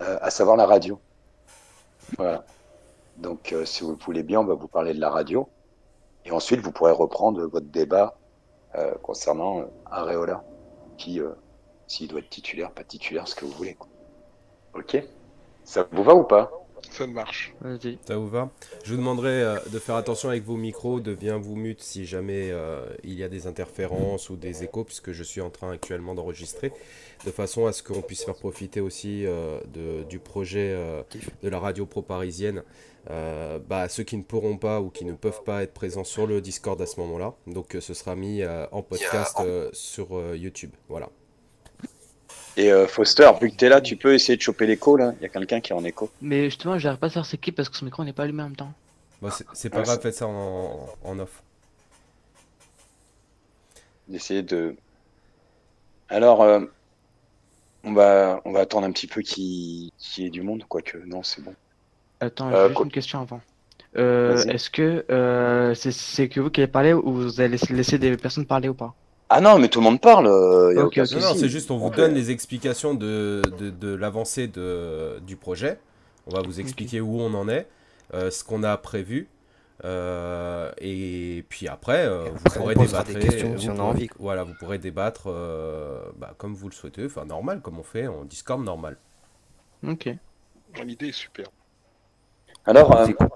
à savoir la radio. Voilà. Donc, si vous voulez bien, on va vous parler de la radio. Et ensuite, vous pourrez reprendre votre débat concernant Areola, qui, s'il doit être titulaire, pas titulaire, ce que vous voulez, quoi. Ok? Ça vous va ou pas? Ça marche. Vas-y. Ça vous va? Je vous demanderai de faire attention avec vos micros, de bien vous mute si jamais il y a des interférences ou des échos, puisque je suis en train actuellement d'enregistrer, de façon à ce qu'on puisse faire profiter aussi du projet de la radio pro-parisienne, ceux qui ne pourront pas ou qui ne peuvent pas être présents sur le Discord à ce moment-là. Donc ce sera mis en podcast sur YouTube. Voilà. Et Foster, vu que t'es là, tu peux essayer de choper l'écho, là. Il y a quelqu'un qui est en écho. Mais justement, j'arrive pas à savoir c'est qui parce que son micro n'est pas allumé en même temps. Bon, c'est pas Ouais, grave, faites ça en off. d'essayer de... Alors, on va attendre un petit peu qu'il y ait du monde, quoique, non, c'est bon. Attends, j'ai juste Quoi, une question avant. vas-y. Est-ce que c'est que vous qui allez parler ou vous allez laisser des personnes parler ou pas? Ah non, mais tout le monde parle, il y a Ok, aucun ok. Non, non, c'est souci. juste on vous On donne fait... les explications de l'avancée du projet. On va vous Ok. expliquer où on en est, ce qu'on a prévu. Et puis après, Et vous après, on pourrez posera débattre. des questions si on a envie, quoi. Voilà, vous pourrez débattre comme vous le souhaitez. Enfin, normal, comme on fait en Discord normal. Ok. L'idée est super. Alors, On vous écoute.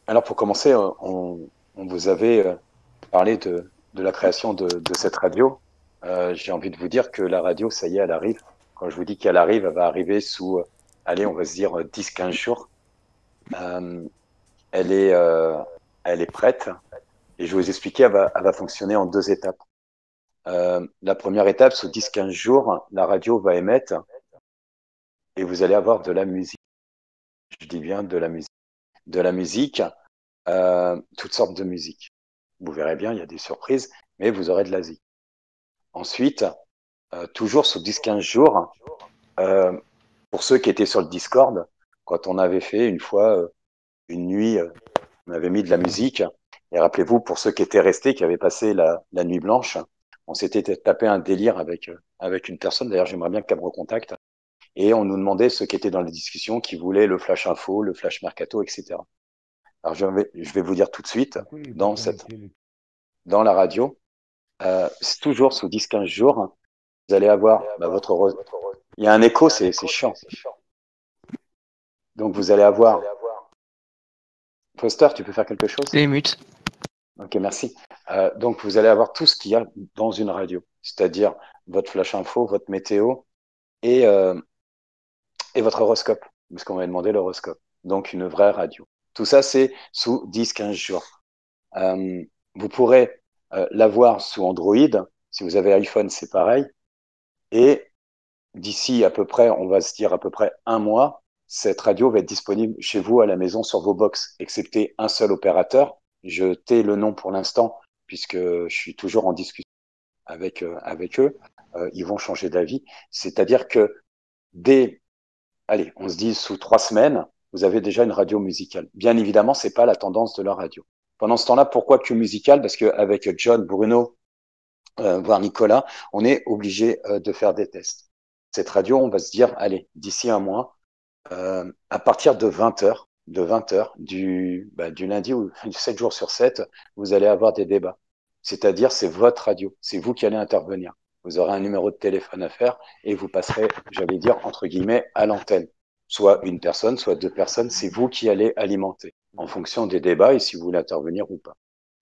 alors, pour commencer, on vous avait parlé de la création de cette radio. J'ai envie de vous dire que la radio, ça y est, elle arrive. Quand je vous dis qu'elle arrive, elle va arriver sous, allez, on va se dire 10-15 jours. Euh, elle est, euh, elle est prête. Et je vais vous expliquer, elle va fonctionner en deux étapes. La première étape, sous 10-15 jours, la radio va émettre et vous allez avoir de la musique. Je dis bien de la musique. De la musique, toutes sortes de musique. Vous verrez bien, il y a des surprises, mais vous aurez de l'Asie. Ensuite, toujours sous 10-15 jours, euh, pour ceux qui étaient sur le Discord, quand on avait fait une fois une nuit, on avait mis de la musique. Et rappelez-vous, pour ceux qui étaient restés, qui avaient passé la nuit blanche, on s'était tapé un délire avec une personne. D'ailleurs, j'aimerais bien qu'elle me recontacte. Et on nous demandait ceux qui étaient dans les discussions, qui voulaient le flash info, le flash mercato, etc. Alors, je vais vous dire tout de suite, Pourquoi il n'est pas dans cette, connecté, lui? dans la radio, c'est toujours sous 10-15 jours, vous allez avoir il y a un écho, c'est chiant. Donc, vous allez avoir, Foster, tu peux faire quelque chose? Les mutes. Ok, merci. Donc, vous allez avoir tout ce qu'il y a dans une radio, c'est-à-dire votre flash info, votre météo et, euh, et votre horoscope, parce qu'on va demander l'horoscope. Donc, une vraie radio. Tout ça, c'est sous 10-15 jours. Euh, vous pourrez l'avoir sous Android. Si vous avez iPhone, c'est pareil. Et d'ici à peu près, on va se dire à peu près un mois, cette radio va être disponible chez vous à la maison sur vos box, excepté un seul opérateur. Je tais le nom pour l'instant, puisque je suis toujours en discussion avec eux. Ils vont changer d'avis. C'est-à-dire que dès, allez, on se dit sous 3 semaines, vous avez déjà une radio musicale. Bien évidemment, c'est pas la tendance de la radio. Pendant ce temps-là, pourquoi que musicale? Parce qu'avec John, Bruno, voire Nicolas, on est obligé de faire des tests. Cette radio, on va se dire, allez, d'ici un mois, à partir de 20 heures du lundi ou 7 jours sur 7, vous allez avoir des débats. C'est-à-dire, c'est votre radio, c'est vous qui allez intervenir. Vous aurez un numéro de téléphone à faire et vous passerez, j'allais dire, entre guillemets, à l'antenne. Soit une personne, soit deux personnes, c'est vous qui allez alimenter en fonction des débats et si vous voulez intervenir ou pas.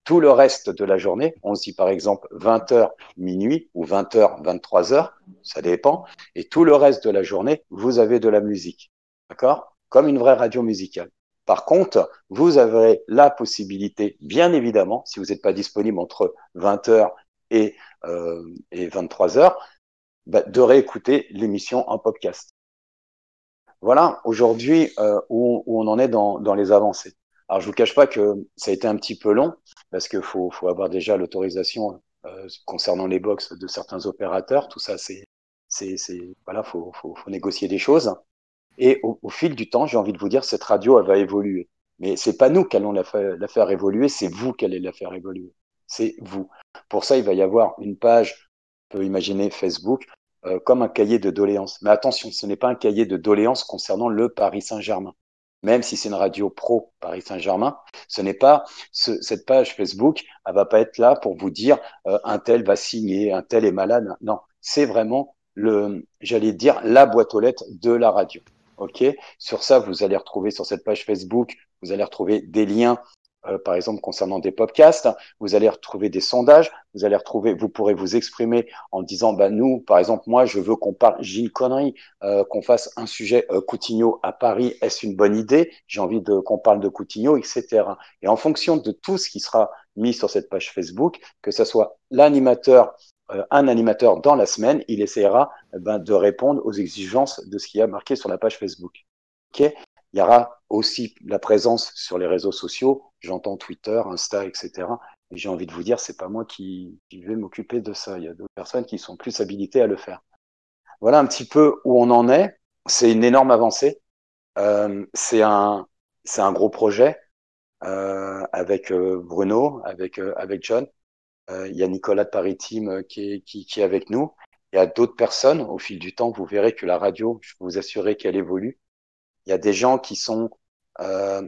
Tout le reste de la journée, on se dit par exemple 20 heures minuit ou 20 heures 23 heures, ça dépend, et tout le reste de la journée, vous avez de la musique. D'accord? Comme une vraie radio musicale. Par contre, vous avez la possibilité, bien évidemment, si vous n'êtes pas disponible entre 20 heures et 23 heures, de réécouter l'émission en podcast. Voilà aujourd'hui où on en est dans les avancées. Alors je vous cache pas que ça a été un petit peu long parce qu'il faut avoir déjà l'autorisation concernant les box de certains opérateurs. Tout ça, voilà, faut négocier des choses. Et au fil du temps, j'ai envie de vous dire, cette radio, elle va évoluer. Mais c'est pas nous qui allons la faire évoluer, c'est vous qui allez la faire évoluer. C'est vous. Pour ça, il va y avoir une page, on peut imaginer Facebook, comme un cahier de doléances. Mais attention, ce n'est pas un cahier de doléances concernant le Paris Saint-Germain. Même si c'est une radio pro Paris Saint-Germain, ce n'est pas cette page Facebook, elle va pas être là pour vous dire un tel va signer, un tel est malade. Non, c'est vraiment j'allais dire la boîte aux lettres de la radio. Ok. Sur ça, vous allez retrouver sur cette page Facebook, vous allez retrouver des liens, par exemple concernant des podcasts. Vous allez retrouver des sondages. Vous pourrez vous exprimer en disant, bah nous, par exemple, moi, je veux qu'on parle, j'ai une connerie, qu'on fasse un sujet Coutinho à Paris. Est-ce une bonne idée? J'ai envie qu'on parle de Coutinho, etc. Et en fonction de tout ce qui sera mis sur cette page Facebook, que ce soit un animateur dans la semaine, il essaiera de répondre aux exigences de ce qui a marqué sur la page Facebook. Ok. Il y aura aussi la présence sur les réseaux sociaux, j'entends Twitter, Insta, etc. Et j'ai envie de vous dire, c'est pas moi qui vais m'occuper de ça. Il y a d'autres personnes qui sont plus habilitées à le faire. Voilà un petit peu où on en est. C'est une énorme avancée. C'est un gros projet avec Bruno, avec John. Il y a Nicolas de Paris Team qui est avec nous. Il y a d'autres personnes. Au fil du temps, vous verrez que la radio, je peux vous assurer qu'elle évolue. Il y a des gens qui sont euh,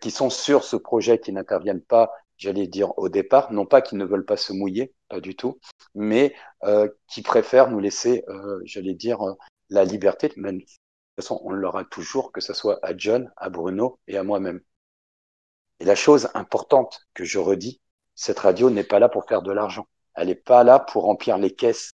qui sont sur ce projet, qui n'interviennent pas, j'allais dire au départ, non pas qu'ils ne veulent pas se mouiller, pas du tout, mais qui préfèrent nous laisser, j'allais dire, la liberté. Même, de toute façon, on l'aura toujours, que ce soit à John, à Bruno et à moi-même. Et la chose importante que je redis, cette radio n'est pas là pour faire de l'argent. Elle n'est pas là pour remplir les caisses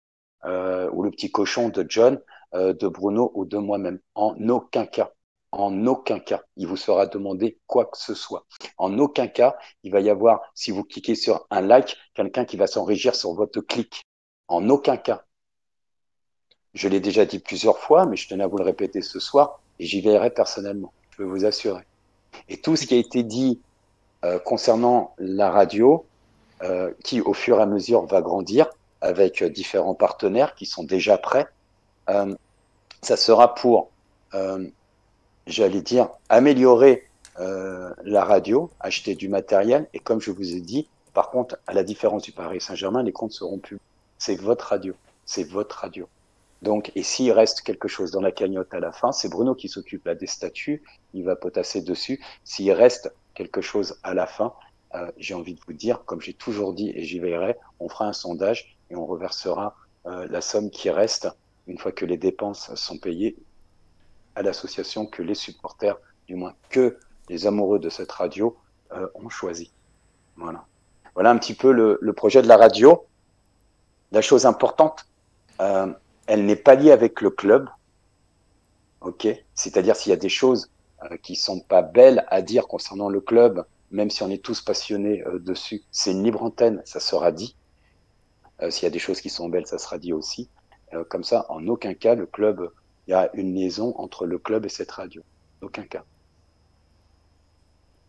ou le petit cochon de John, de Bruno ou de moi-même. En aucun cas. En aucun cas, il vous sera demandé quoi que ce soit. En aucun cas, il va y avoir, si vous cliquez sur un like, quelqu'un qui va s'enrichir sur votre clic. En aucun cas. Je l'ai déjà dit plusieurs fois, mais je tenais à vous le répéter ce soir, et j'y veillerai personnellement, je peux vous assurer. Et tout ce qui a été dit concernant la radio, qui au fur et à mesure va grandir avec différents partenaires qui sont déjà prêts, ça sera pour, j'allais dire, améliorer la radio, acheter du matériel. Et comme je vous ai dit, par contre, à la différence du Paris Saint-Germain, les comptes seront publics. C'est votre radio. C'est votre radio. Donc, et s'il reste quelque chose dans la cagnotte à la fin, c'est Bruno qui s'occupe là des statuts, il va potasser dessus. S'il reste quelque chose à la fin, j'ai envie de vous dire, comme j'ai toujours dit et j'y veillerai, on fera un sondage et on reversera la somme qui reste une fois que les dépenses sont payées à l'association que les supporters, du moins que les amoureux de cette radio, ont choisi. Voilà. Voilà un petit peu le projet de la radio. La chose importante, elle n'est pas liée avec le club, ok. C'est-à-dire s'il y a des choses qui sont pas belles à dire concernant le club, même si on est tous passionnés dessus, c'est une libre antenne, ça sera dit. S'il y a des choses qui sont belles, ça sera dit aussi. Comme ça, en aucun cas, le club, il y a une liaison entre le club et cette radio. Aucun cas.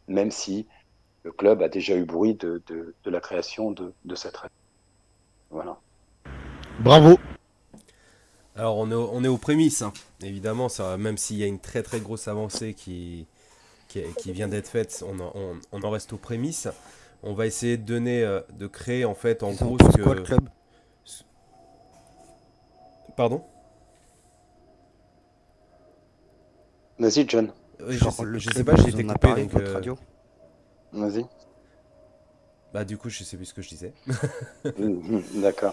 Même si le club a déjà eu bruit de la création de cette radio. Voilà. Bravo. Alors on est aux prémices, hein. Évidemment, ça, même s'il y a une très très grosse avancée qui vient d'être faite, on en reste aux prémices. On va essayer de de créer en fait en gros ce que... Quoi le club? Pardon? Vas-y, John. Je sais pas, j'ai été coupé donc... votre radio. Vas-y. Bah du coup, je sais plus ce que je disais. D'accord.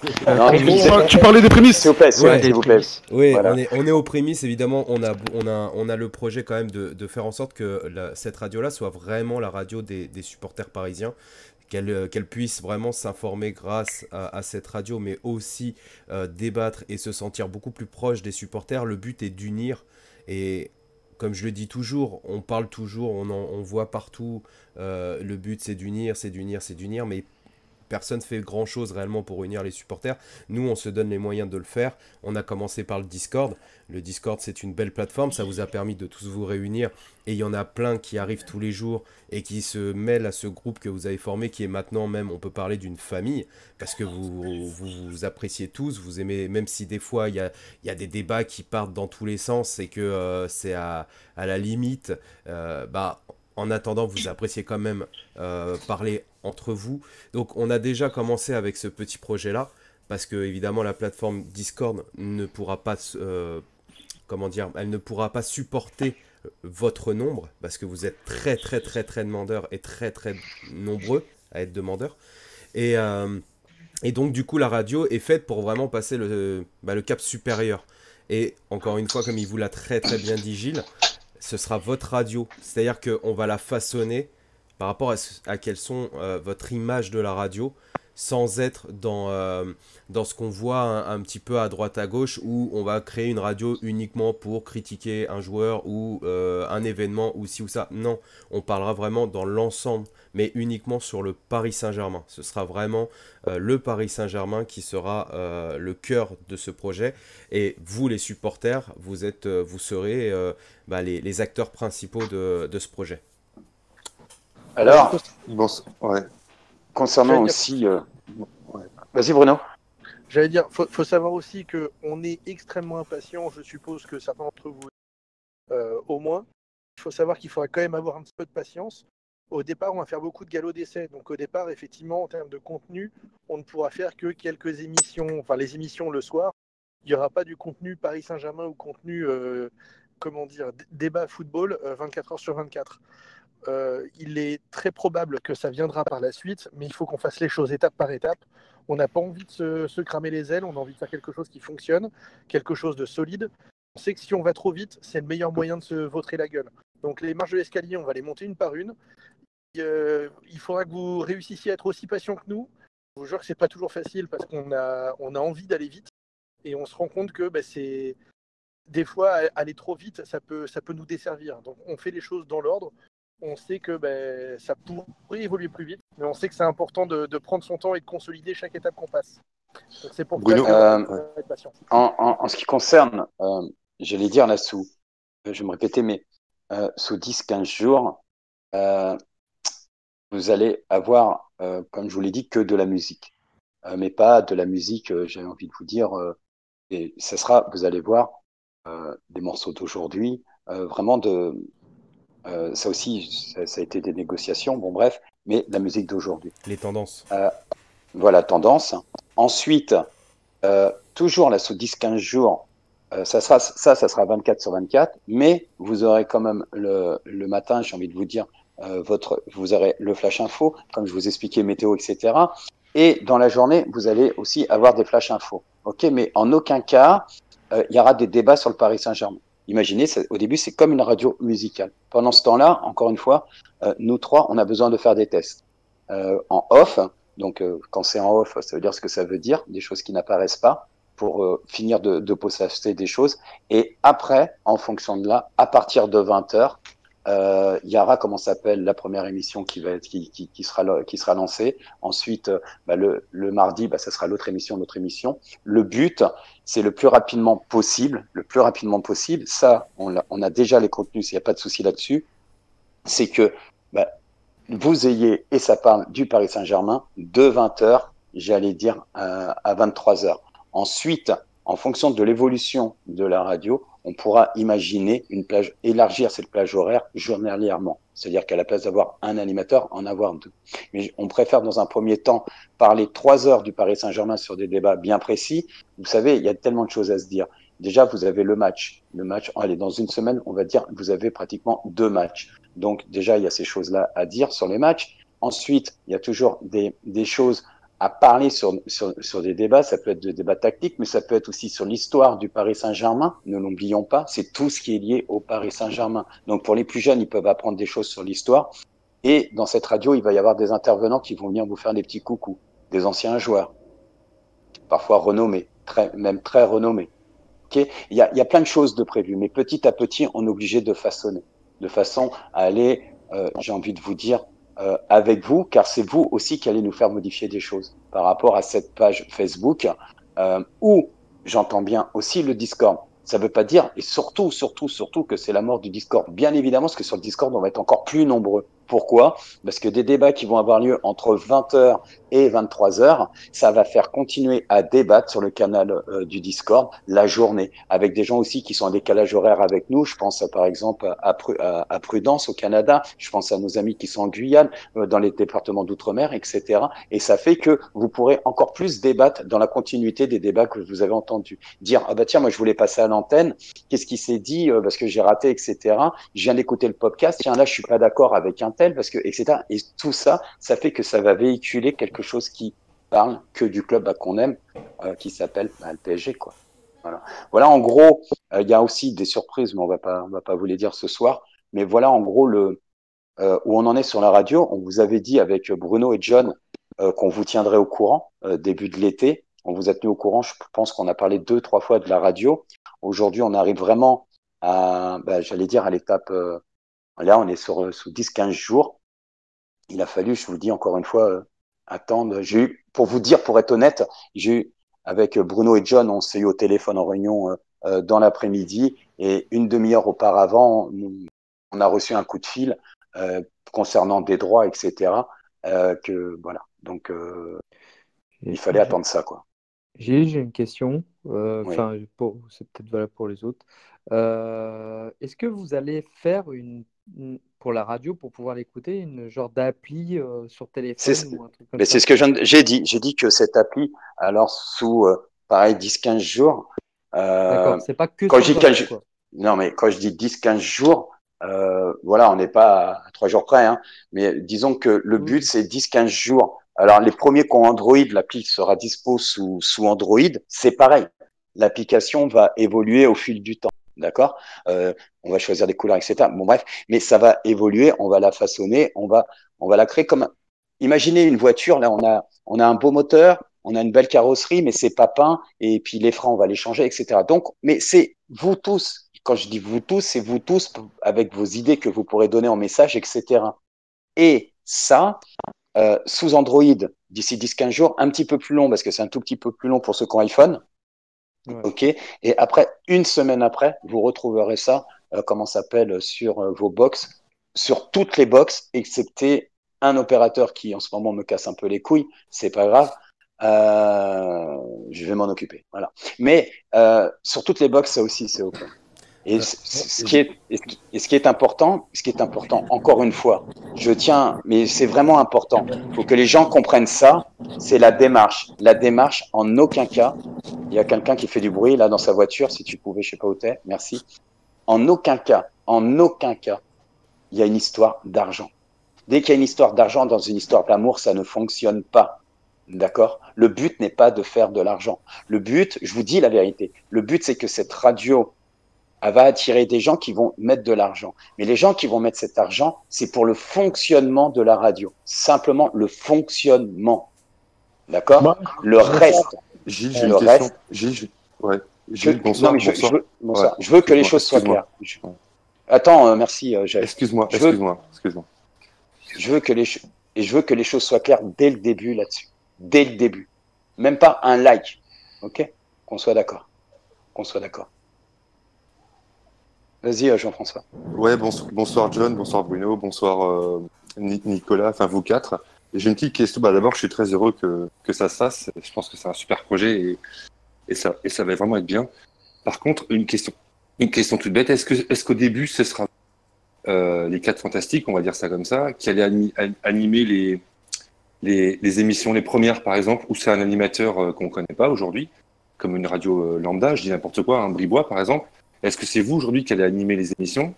Tu parlais des prémices. S'il vous plaît, s'il vous plaît. Oui, Voilà. on est aux prémices, évidemment. On a le projet quand même de faire en sorte que cette radio-là soit vraiment la radio des supporters parisiens. Qu'elle puisse vraiment s'informer grâce à cette radio, mais aussi débattre et se sentir beaucoup plus proche des supporters. Le but est d'unir. Et comme je le dis toujours, on parle toujours, on voit partout, le but c'est d'unir, mais personne ne fait grand chose réellement pour unir les supporters. Nous, on se donne les moyens de le faire. On a commencé par le Discord. Le Discord, c'est une belle plateforme. Ça vous a permis de tous vous réunir. Et il y en a plein qui arrivent tous les jours et qui se mêlent à ce groupe que vous avez formé, qui est maintenant même, on peut parler d'une famille, parce que vous appréciez tous, vous aimez, même si des fois il y a des débats qui partent dans tous les sens et que c'est à la limite, en attendant, vous appréciez quand même parler entre vous. Donc on a déjà commencé avec ce petit projet-là. parce que évidemment la plateforme Discord ne pourra pas, comment dire, elle ne pourra pas supporter votre nombre, parce que vous êtes très très très très demandeurs et très très nombreux à être demandeurs. Et, euh, et donc du coup la radio est faite pour vraiment passer le cap supérieur. Et encore une fois, comme il vous l'a très très bien dit Gilles, ce sera votre radio. C'est-à-dire qu'on va la façonner par rapport à quelles sont votre image de la radio, sans être dans ce qu'on voit un petit peu à droite à gauche, où on va créer une radio uniquement pour critiquer un joueur ou un événement ou ci ou ça. Non, on parlera vraiment dans l'ensemble, mais uniquement sur le Paris Saint-Germain. Ce sera vraiment le Paris Saint-Germain qui sera le cœur de ce projet. Et vous, les supporters, vous serez les acteurs principaux de ce projet. Alors, Bon, ouais. concernant J'allais dire- aussi... ouais. Vas-y Bruno. J'allais dire, faut savoir aussi qu'on est extrêmement impatient, je suppose que certains d'entre vous au moins. Il faut savoir qu'il faudra quand même avoir un petit peu de patience. Au départ, on va faire beaucoup de galops d'essai. Donc au départ, effectivement, en termes de contenu, on ne pourra faire que quelques émissions, enfin les émissions le soir. Il n'y aura pas du contenu Paris Saint-Germain ou contenu, débat football 24 heures sur 24. Il est très probable que ça viendra par la suite, mais il faut qu'on fasse les choses étape par étape. On n'a pas envie de se cramer les ailes, on a envie de faire quelque chose qui fonctionne, quelque chose de solide. On sait que si on va trop vite, c'est le meilleur moyen de se vautrer la gueule. Donc les marches de l'escalier, on va les monter une par une. Il faudra que vous réussissiez à être aussi patient que nous. Je vous jure que c'est pas toujours facile parce qu'on a envie d'aller vite et on se rend compte que c'est des fois aller trop vite, ça peut nous desservir. Donc on fait les choses dans l'ordre. On sait que ça pourrait évoluer plus vite, mais on sait que c'est important de prendre son temps et de consolider chaque étape qu'on passe. Donc c'est pour Bruno, ça qu'il faut être patient. En ce qui concerne, j'allais dire là je vais me répéter, mais sous 10-15 jours, vous allez avoir, comme je vous l'ai dit, que de la musique. Mais pas de la musique, j'ai envie de vous dire, et ça sera, vous allez voir, des morceaux d'aujourd'hui, vraiment ça aussi, ça a été des négociations, bon bref, mais la musique d'aujourd'hui. Les tendances. Voilà, tendance. Ensuite, toujours là, sous 10-15 jours, ça sera 24 sur 24, mais vous aurez quand même le matin, j'ai envie de vous dire, vous aurez le flash info, comme je vous expliquais, météo, etc. Et dans la journée, vous allez aussi avoir des flash info. Ok, mais en aucun cas, il y aura des débats sur le Paris Saint-Germain. Imaginez, au début, c'est comme une radio musicale. Pendant ce temps-là, encore une fois, nous trois, on a besoin de faire des tests en off. Donc, quand c'est en off, ça veut dire ce que ça veut dire, des choses qui n'apparaissent pas, pour finir de poster des choses. Et après, en fonction de là, à partir de 20h, il y aura, comment s'appelle, la première émission qui sera lancée. Ensuite, le mardi, ça sera l'autre émission. Le but, c'est le plus rapidement possible. Ça, on a déjà les contenus, il n'y a pas de souci là-dessus. C'est que vous ayez, et ça parle du Paris Saint-Germain, de 20h, j'allais dire, à 23h. Ensuite, en fonction de l'évolution de la radio, on pourra imaginer élargir cette plage horaire journalièrement. C'est-à-dire qu'à la place d'avoir un animateur, en avoir deux. Mais on préfère dans un premier temps parler 3 heures du Paris Saint-Germain sur des débats bien précis. Vous savez, il y a tellement de choses à se dire. Déjà, vous avez le match. Allez, dans une semaine, on va dire, vous avez pratiquement 2 matchs. Donc déjà, il y a ces choses-là à dire sur les matchs. Ensuite, il y a toujours des choses à parler sur des débats. Ça peut être des débats tactiques, mais ça peut être aussi sur l'histoire du Paris Saint-Germain. Ne l'oublions pas, c'est tout ce qui est lié au Paris Saint-Germain. Donc pour les plus jeunes, ils peuvent apprendre des choses sur l'histoire. Et dans cette radio, il va y avoir des intervenants qui vont venir vous faire des petits coucous, des anciens joueurs, parfois renommés, même très renommés. Okay, il y a plein de choses de prévues, mais petit à petit, on est obligé de façonner, de façon à aller, j'ai envie de vous dire, avec vous, car c'est vous aussi qui allez nous faire modifier des choses par rapport à cette page Facebook, où j'entends bien aussi le Discord. Ça ne veut pas dire, et surtout que c'est la mort du Discord. Bien évidemment, parce que sur le Discord, on va être encore plus nombreux. Pourquoi ? Parce que des débats qui vont avoir lieu entre 20h et 23 heures, ça va faire continuer à débattre sur le canal du Discord la journée, avec des gens aussi qui sont en décalage horaire avec nous. Je pense par exemple à Prudence au Canada, je pense à nos amis qui sont en Guyane, dans les départements d'outre-mer, etc. Et ça fait que vous pourrez encore plus débattre dans la continuité des débats que vous avez entendus. Dire, ah bah tiens, moi je voulais passer à l'antenne, qu'est-ce qui s'est dit parce que j'ai raté, etc. Je viens d'écouter le podcast, tiens là je suis pas d'accord avec un tel, parce que, etc. Et tout ça, ça fait que ça va véhiculer quelque chose qui parle que du club qu'on aime, qui s'appelle le PSG, quoi. Voilà en gros, il y a aussi des surprises, mais on va pas vous les dire ce soir. Mais voilà en gros où on en est sur la radio. On vous avait dit avec Bruno et John qu'on vous tiendrait au courant début de l'été. On vous a tenu au courant. Je pense qu'on a parlé 2-3 fois de la radio. Aujourd'hui, on arrive vraiment j'allais dire à l'étape. Là, on est sous 10-15 jours. Il a fallu, je vous dis encore une fois, attendre. J'ai eu, pour vous dire, pour être honnête, j'ai eu avec Bruno et John, on s'est eu au téléphone en réunion dans l'après-midi et une demi-heure auparavant, on a reçu un coup de fil concernant des droits, etc. Voilà. Donc, il fallait attendre ça, quoi. J'ai une question. Oui. Enfin, c'est peut-être valable pour les autres. Est-ce que vous allez faire pour la radio, pour pouvoir l'écouter, une genre d'appli sur téléphone ou un truc comme Mais ça? c'est ce que j'ai dit. J'ai dit que cette appli, alors sous pareil 10-15 jours. D'accord, c'est pas que Quand sur je dis Internet, 15 jours, quoi. non, mais quand je dis 10-15 jours, voilà, on n'est pas à 3 jours près, hein, mais disons que le but, Oui. c'est 10-15 jours. Alors, les premiers qui ont Android, l'appli sera dispo sous Android. C'est pareil. L'application va évoluer au fil du temps. D'accord. On va choisir des couleurs, etc. Bon, bref, mais ça va évoluer, on va la façonner, on va la créer comme. Imaginez une voiture, là, on a un beau moteur, on a une belle carrosserie, mais c'est pas peint, et puis les freins, on va les changer, etc. Donc, mais c'est vous tous. Quand je dis vous tous, c'est vous tous avec vos idées que vous pourrez donner en message, etc. Et ça, sous Android, d'ici 10-15 jours, un petit peu plus long, parce que c'est un tout petit peu plus long pour ceux qui ont iPhone. Ouais. OK. Et après, une semaine après, vous retrouverez ça, comment ça s'appelle, sur vos box, sur toutes les box, excepté un opérateur qui en ce moment me casse un peu les couilles. C'est pas grave. Je vais m'en occuper. Voilà. Mais sur toutes les box, ça aussi, c'est OK. Et ce qui est important, encore une fois, je tiens, mais c'est vraiment important. Il faut que les gens comprennent ça. C'est la démarche. La démarche, en aucun cas. Il y a quelqu'un qui fait du bruit là dans sa voiture. Si tu pouvais, je sais pas où t'es. Merci. En aucun cas, il y a une histoire d'argent. Dès qu'il y a une histoire d'argent dans une histoire d'amour, ça ne fonctionne pas. D'accord? Le but n'est pas de faire de l'argent. Le but, je vous dis la vérité, le but c'est que cette radio, elle va attirer des gens qui vont mettre de l'argent. Mais les gens qui vont mettre cet argent, c'est pour le fonctionnement de la radio. Simplement le fonctionnement. D'accord? Bah, Le reste. Gilles, j'ai Le une question. reste. Ouais. Gilles, bonsoir. Non, mais bonsoir. bonsoir. Ouais, Je veux que les choses soient excuse-moi. claires. Attends, merci, Jeff. Excuse-moi. Je veux que les choses soient claires dès le début là-dessus. Dès le début. Même pas un like. OK? Qu'on soit d'accord. Vas-y, Jean-François. Ouais, bonsoir John, bonsoir Bruno, bonsoir Nicolas, enfin vous quatre. Et j'ai une petite question. Bah, d'abord, je suis très heureux que ça se fasse. Je pense que c'est un super projet et ça va vraiment être bien. Par contre, une question toute bête. Est-ce qu'au début, ce sera les quatre fantastiques, on va dire ça comme ça, qui allaient animer les émissions, les premières par exemple, où c'est un animateur qu'on connaît pas aujourd'hui, comme une radio lambda, je dis n'importe quoi, un Bribois par exemple. Est-ce que c'est vous aujourd'hui qui allez animer les émissions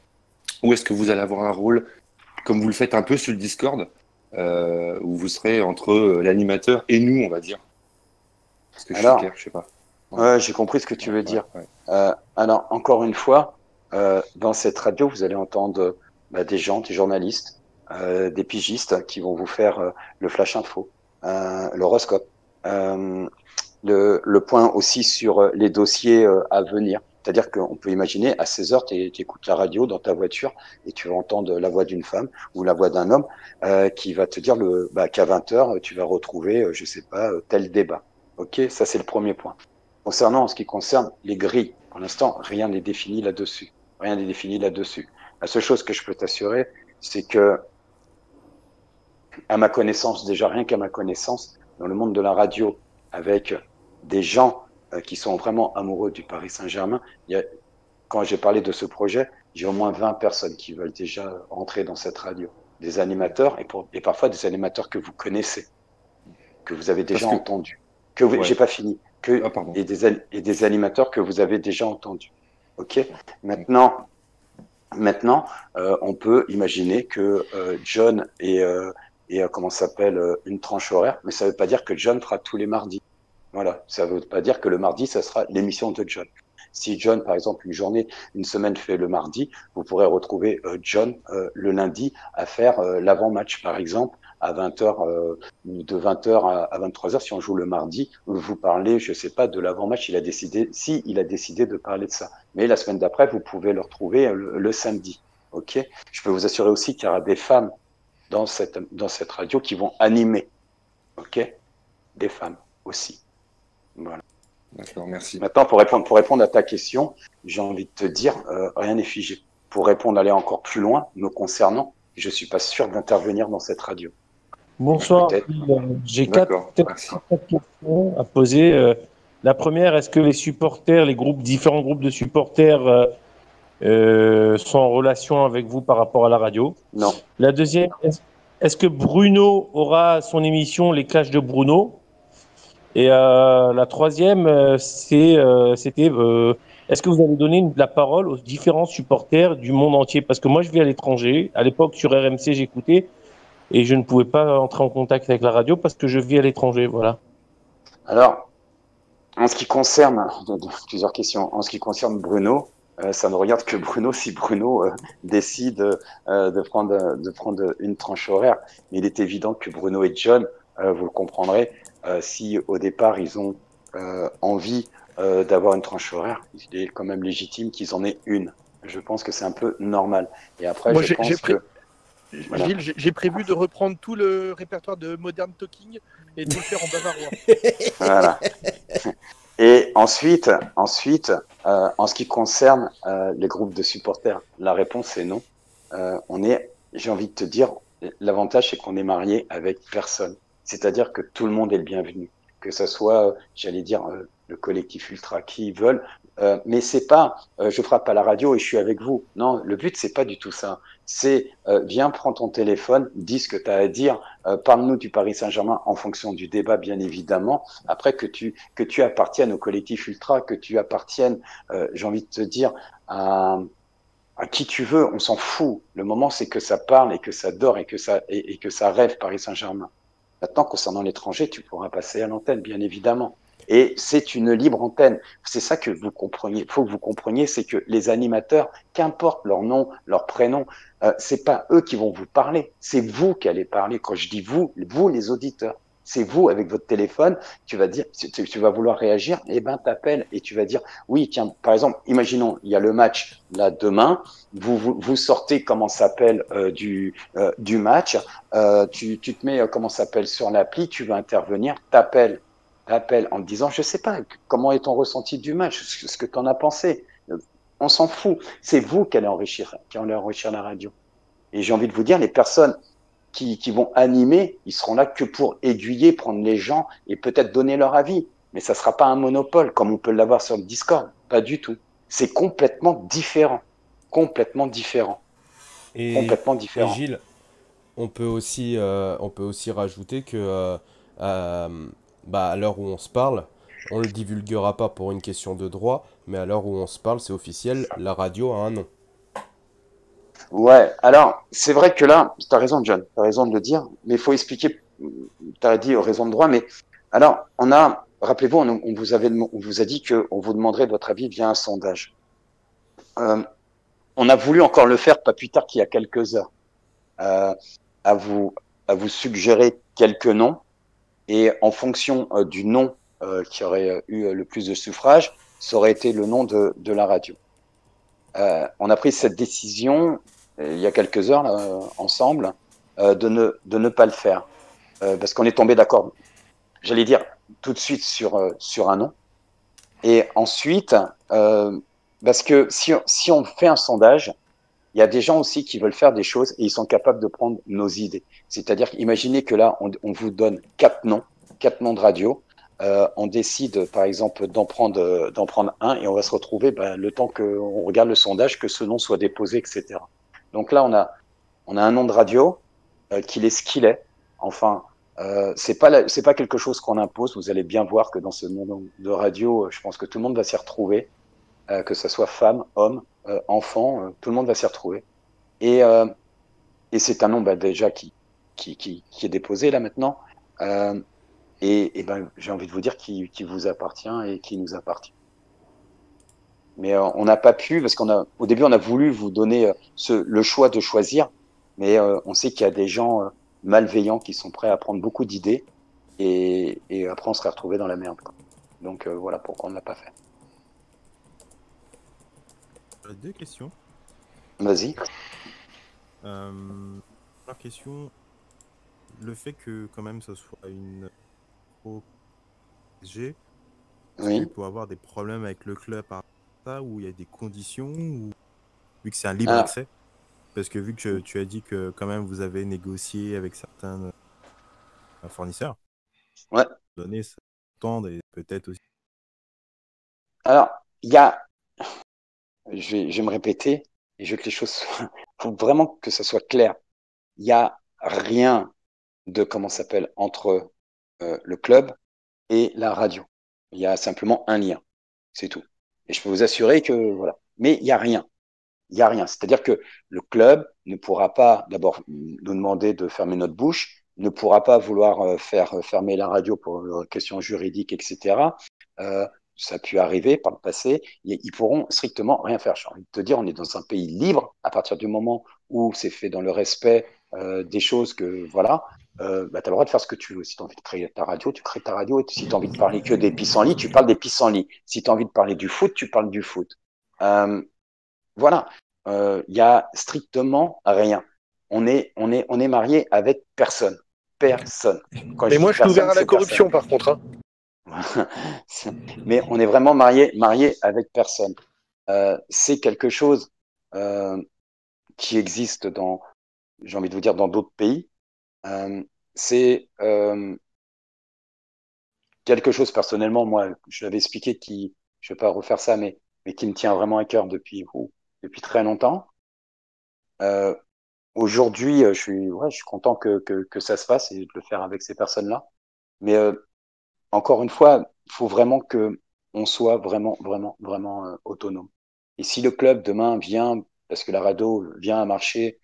ou est-ce que vous allez avoir un rôle comme vous le faites un peu sur le Discord où vous serez entre l'animateur et nous, on va dire? Est-ce que je suis clair? Je sais pas. Ouais, j'ai compris ce que tu veux dire. Ouais. Alors, encore une fois, dans cette radio, vous allez entendre des gens, des journalistes, des pigistes qui vont vous faire le flash info, l'horoscope, le point aussi sur les dossiers à venir. C'est-à-dire qu'on peut imaginer, à 16h, tu écoutes la radio dans ta voiture et tu vas entendre la voix d'une femme ou la voix d'un homme qui va te dire qu'à 20h, tu vas retrouver, je sais pas, tel débat. OK, ça c'est le premier point. Concernant, en ce qui concerne les grilles, pour l'instant, rien n'est défini là-dessus. La seule chose que je peux t'assurer, c'est que, à ma connaissance, déjà rien qu'à ma connaissance, dans le monde de la radio avec des gens qui sont vraiment amoureux du Paris Saint-Germain, quand j'ai parlé de ce projet, j'ai au moins 20 personnes qui veulent déjà rentrer dans cette radio. Des animateurs et parfois des animateurs que vous connaissez, que vous avez déjà entendus. Ouais. J'ai pas fini. Pardon. Et des animateurs que vous avez déjà entendus. Ok. Maintenant, on peut imaginer que John et comment ça s'appelle une tranche horaire, mais ça veut pas dire que John fera tous les mardis. Voilà, ça veut pas dire que le mardi ça sera l'émission de John. Si John, par exemple, une semaine fait le mardi, vous pourrez retrouver John le lundi à faire l'avant-match, par exemple, à 20h, de 20h à 23h, si on joue le mardi, vous parlez, je sais pas, de l'avant-match, il a décidé de parler de ça. Mais la semaine d'après, vous pouvez le retrouver le samedi. Ok. Je peux vous assurer aussi qu'il y aura des femmes dans cette radio qui vont animer. Ok. Des femmes aussi. Voilà. D'accord, merci. Maintenant, pour répondre à ta question, j'ai envie de te dire, rien n'est figé. Pour répondre, aller encore plus loin, me concernant, je suis pas sûr d'intervenir dans cette radio. Bonsoir. Peut-être. J'ai D'accord, quatre questions à poser. La première, est-ce que différents groupes de supporters sont en relation avec vous par rapport à la radio? Non. La deuxième, est-ce que Bruno aura son émission Les Clashs de Bruno? Et la troisième, c'était est-ce que vous allez donner la parole aux différents supporters du monde entier? Parce que moi, je vis à l'étranger. À l'époque, sur RMC, j'écoutais et je ne pouvais pas entrer en contact avec la radio parce que je vis à l'étranger. Voilà. Alors, en ce qui concerne, plusieurs questions. En ce qui concerne Bruno, ça ne regarde que Bruno si Bruno décide de prendre une tranche horaire. Mais il est évident que Bruno et John, vous le comprendrez, si au départ ils ont envie d'avoir une tranche horaire, il est quand même légitime qu'ils en aient une. Je pense que c'est un peu normal. Et après, Moi, je pense que... Voilà. Gilles, j'ai prévu de reprendre tout le répertoire de Modern Talking et de le faire en bavarois. Voilà. Et ensuite, en ce qui concerne les groupes de supporters, la réponse est non. J'ai envie de te dire, l'avantage c'est qu'on est marié avec personne. C'est-à-dire que tout le monde est le bienvenu. Que ce soit, j'allais dire, le collectif ultra qui veulent. Mais c'est pas, je frappe à la radio et je suis avec vous. Non, le but c'est pas du tout ça. C'est, viens, prends ton téléphone, dis ce que tu as à dire, parle-nous du Paris Saint-Germain en fonction du débat, bien évidemment. Après, que tu appartiennes au collectif ultra, que tu appartiennes, j'ai envie de te dire, à qui tu veux, on s'en fout. Le moment, c'est que ça parle et que ça dort et que ça rêve Paris Saint-Germain. Maintenant, concernant l'étranger, tu pourras passer à l'antenne, bien évidemment. Et c'est une libre antenne. C'est ça que vous compreniez. Il faut que vous compreniez, c'est que les animateurs, qu'importe leur nom, leur prénom, c'est pas eux qui vont vous parler. C'est vous qui allez parler. Quand je dis vous les auditeurs, c'est vous avec votre téléphone. Tu vas dire, tu vas vouloir réagir. Eh ben, t'appelles et tu vas dire, oui, tiens, par exemple, imaginons, il y a le match là demain. Vous sortez comment s'appelle du match. Tu te mets comment s'appelle sur l'appli. Tu vas intervenir. T'appelles en te disant, je sais pas, comment est ton ressenti du match, ce que tu en as pensé. On s'en fout. C'est vous qui allez enrichir la radio. Et j'ai envie de vous dire, les personnes qui vont animer, ils seront là que pour aiguiller, prendre les gens et peut-être donner leur avis. Mais ça sera pas un monopole comme on peut l'avoir sur le Discord. Pas du tout. C'est complètement différent. Complètement différent. Et Gilles, on peut aussi rajouter que à l'heure où on se parle, on le divulguera pas pour une question de droit, mais à l'heure où on se parle, c'est officiel, la radio a un nom. Ouais, alors, c'est vrai que là, tu as raison, John, tu as raison de le dire, mais il faut expliquer, tu as dit raison de droit, mais alors, rappelez-vous, on vous a dit qu'on vous demanderait votre avis via un sondage. On a voulu encore le faire pas plus tard qu'il y a quelques heures, à vous suggérer quelques noms, et en fonction du nom qui aurait eu le plus de suffrages, ça aurait été le nom de la radio. On a pris cette décision il y a quelques heures là, ensemble de ne pas le faire parce qu'on est tombé d'accord, j'allais dire tout de suite sur un nom, et ensuite parce que si on fait un sondage, il y a des gens aussi qui veulent faire des choses et ils sont capables de prendre nos idées. C'est-à-dire, imaginez que là, on vous donne 4 noms 4 noms de radio. On décide, par exemple, d'en prendre un et on va se retrouver, le temps qu'on regarde le sondage, que ce nom soit déposé, etc. Donc là, on a un nom de radio qu'il est ce qu'il est. Enfin, c'est pas quelque chose qu'on impose. Vous allez bien voir que dans ce nom de radio, je pense que tout le monde va s'y retrouver, que ce soit femme, homme, enfant, tout le monde va s'y retrouver. Et c'est un nom déjà qui est déposé là maintenant. Et j'ai envie de vous dire qui vous appartient et qui nous appartient. Mais on n'a pas pu, parce au début, on a voulu vous donner le choix de choisir, mais on sait qu'il y a des gens malveillants qui sont prêts à prendre beaucoup d'idées, et après, on serait retrouvé dans la merde, quoi. Donc voilà pourquoi on ne l'a pas fait. J'aurais 2 questions. Vas-y. Première question, le fait que quand même ce soit une pro PSG, est-ce qu'il Oui. peut avoir des problèmes avec le club par rapport à ça, où il y a des conditions, ou vu que c'est un libre Ah, accès? Parce que vu que tu as dit que quand même vous avez négocié avec certains fournisseurs, ouais. donner ça tendre et peut-être aussi. Alors, je vais me répéter, et je veux que les choses faut vraiment que ça soit clair. Il y a rien de, comment ça s'appelle, entre le club et la radio. Il y a simplement un lien, c'est tout. Et je peux vous assurer que voilà. Mais il y a rien. Il y a rien. C'est-à-dire que le club ne pourra pas d'abord nous demander de fermer notre bouche, ne pourra pas vouloir faire fermer la radio pour questions juridiques, etc. Euh, Ça a pu arriver par le passé. Ils pourront strictement rien faire. J'ai envie de te dire, on est dans un pays libre à partir du moment où c'est fait dans le respect des choses que voilà. Tu as le droit de faire ce que tu veux. Si tu as envie de créer ta radio, tu crées ta radio. Et si tu as envie de parler que des pissenlits, tu parles des pissenlits. Si tu as envie de parler du foot, tu parles du foot. Euh, voilà. Il y a strictement rien. On est marié avec personne. Personne. Quand Mais je dis moi, je suis ouvert personne, à la c'est personne. corruption, par contre, hein. Mais on est vraiment marié avec personne. C'est quelque chose euh, qui existe j'ai envie de vous dire, dans d'autres pays. C'est quelque chose, personnellement, moi, je l'avais expliqué, je vais pas refaire ça, mais qui me tient vraiment à cœur depuis très longtemps. Euh, Aujourd'hui, je suis content que ça se fasse et de le faire avec ces personnes-là. Mais encore une fois, il faut vraiment que on soit vraiment, vraiment, vraiment autonome. Et si le club demain vient, parce que la radio vient à marcher,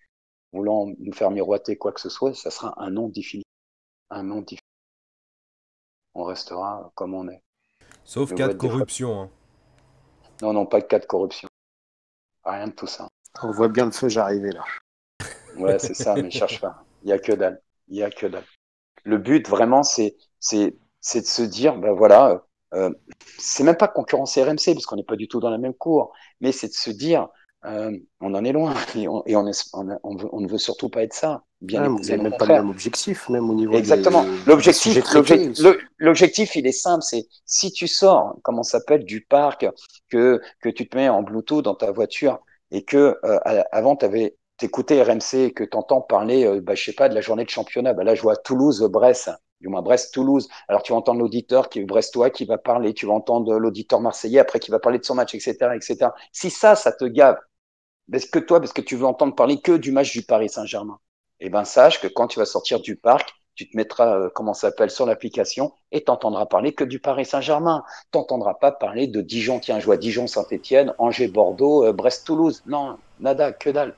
voulant nous faire miroiter quoi que ce soit, ça sera un nom défini. Un nom défini. On restera comme on est. Sauf Le cas voit de des fois. corruption, hein. Non, non, pas de cas de corruption. Rien de tout ça. On voit bien le feu j'arriver là. Ouais, c'est ça, mais cherche pas. Il y a que dalle. Il y a que dalle. Le but vraiment, c'est de se dire, ben voilà, c'est même pas concurrencer RMC parce qu'on n'est pas du tout dans la même cour, mais c'est de se dire, on en est loin et on ne veut surtout pas être ça. Ah, vous Bien n'avez au même pas le contraire. même objectif, même au niveau Exactement. des sujets traités. L'objectif, il est simple. C'est si tu sors, comment ça s'appelle, du parc, que tu te mets en Bluetooth dans ta voiture et que avant t'écoutais RMC et que t'entends parler, je sais pas, de la journée de championnat. Là, je vois Toulouse-Brest, du moins Brest-Toulouse. Alors, tu vas entendre l'auditeur qui est brestois qui va parler, tu vas entendre l'auditeur marseillais après qui va parler de son match, etc., etc. Si ça te gave, parce que tu veux entendre parler que du match du Paris Saint-Germain, eh ben sache que quand tu vas sortir du parc, tu te mettras, comment ça s'appelle, sur l'application et t'entendras parler que du Paris Saint-Germain. T'entendras pas parler de Dijon, tiens, je vois Dijon-Saint-Etienne, Angers-Bordeaux, Brest-Toulouse. Non, nada, que dalle.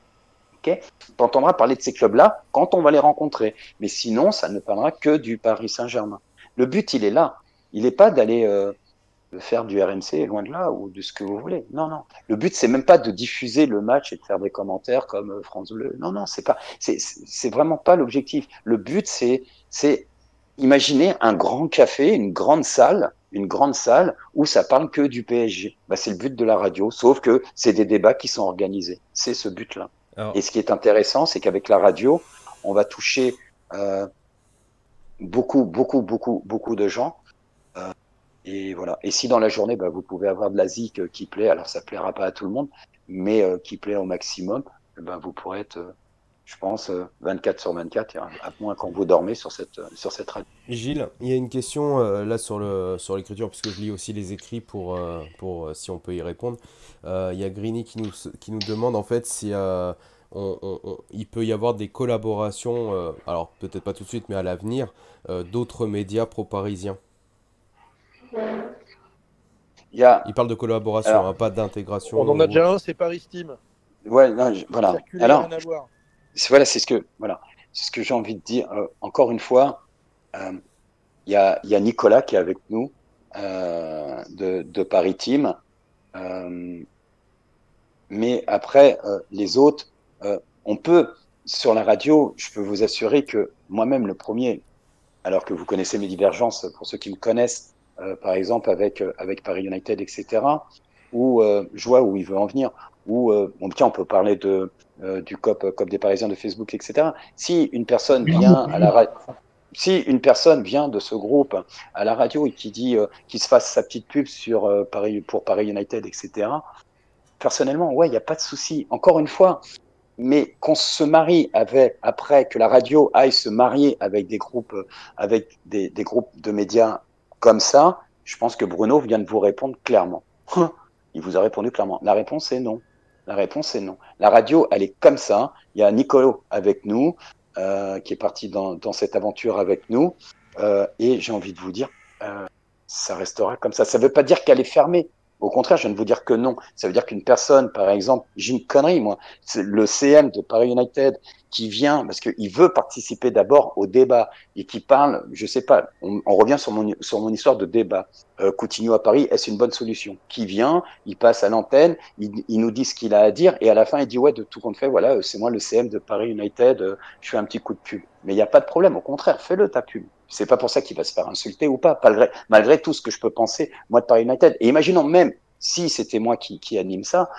Okay, t'entendras parler de ces clubs-là quand on va les rencontrer. Mais sinon, ça ne parlera que du Paris Saint-Germain. Le but, il est là. Il n'est pas d'aller faire du RMC, loin de là, ou de ce que vous voulez. Non, non. Le but, c'est même pas de diffuser le match et de faire des commentaires comme France Bleu. Non, non, c'est vraiment pas l'objectif. Le but, c'est imaginer un grand café, une grande salle où ça parle que du PSG. C'est le but de la radio, sauf que c'est des débats qui sont organisés. C'est ce but-là. Alors, Et ce qui est intéressant, c'est qu'avec la radio, on va toucher beaucoup, beaucoup, beaucoup, beaucoup de gens. Et voilà. Et si dans la journée, vous pouvez avoir de la zik qui plaît, alors ça plaira pas à tout le monde, mais qui plaît au maximum, vous pourrez être, je pense, 24/24, à moins quand vous dormez sur cette radio. Gilles, il y a une question là sur l'écriture, parce que je lis aussi les écrits pour si on peut y répondre. Il y a Greeny qui nous demande en fait si il peut y avoir des collaborations, alors peut-être pas tout de suite, mais à l'avenir, d'autres médias pro-parisiens. Il y a, Il parle de collaboration, alors, hein, pas d'intégration On en a ou déjà autre. un, c'est Paris Steam. ouais, non, voilà. Circuler, Alors, rien à voir. voilà, c'est ce que j'ai envie de dire. Encore une fois, euh, il y a Nicolas qui est avec nous de Paris Team. Euh, mais après, les autres, on peut, sur la radio, je peux vous assurer que moi-même, le premier, alors que vous connaissez mes divergences, pour ceux qui me connaissent, par exemple avec Paris United, etc., où je vois où il veut en venir, où bon, tiens, on peut parler du COP des Parisiens de Facebook, etc. Si une personne vient à la radio, si une personne vient de ce groupe à la radio et qui dit qu'il se fasse sa petite pub sur Paris pour Paris United, etc. Personnellement, ouais, il n'y a pas de souci. Encore une fois, mais qu'on se marie avec, après que la radio aille se marier avec des groupes, avec des groupes de médias comme ça, je pense que Bruno vient de vous répondre clairement. Il vous a répondu clairement. La réponse est non. La réponse est non. La radio, elle est comme ça. Il y a Nicolo avec nous, qui est parti dans cette aventure avec nous. Et j'ai envie de vous dire, ça restera comme ça. Ça ne veut pas dire qu'elle est fermée. Au contraire, je viens de vous dire que non. Ça veut dire qu'une personne, par exemple, j'ai une connerie, moi, c'est le CM de Paris United qui vient parce qu'il veut participer d'abord au débat et qui parle, je sais pas, on revient sur mon histoire de débat. Coutinho à Paris, est-ce une bonne solution? Qui vient, il passe à l'antenne, il nous dit ce qu'il a à dire et à la fin il dit ouais, de tout compte fait, voilà, c'est moi le CM de Paris United, je fais un petit coup de pub. Mais il n'y a pas de problème, au contraire, fais-le ta pub. C'est pas pour ça qu'il va se faire insulter ou pas, malgré tout ce que je peux penser, moi, de Paris United. Et imaginons même, si c'était moi qui anime ça,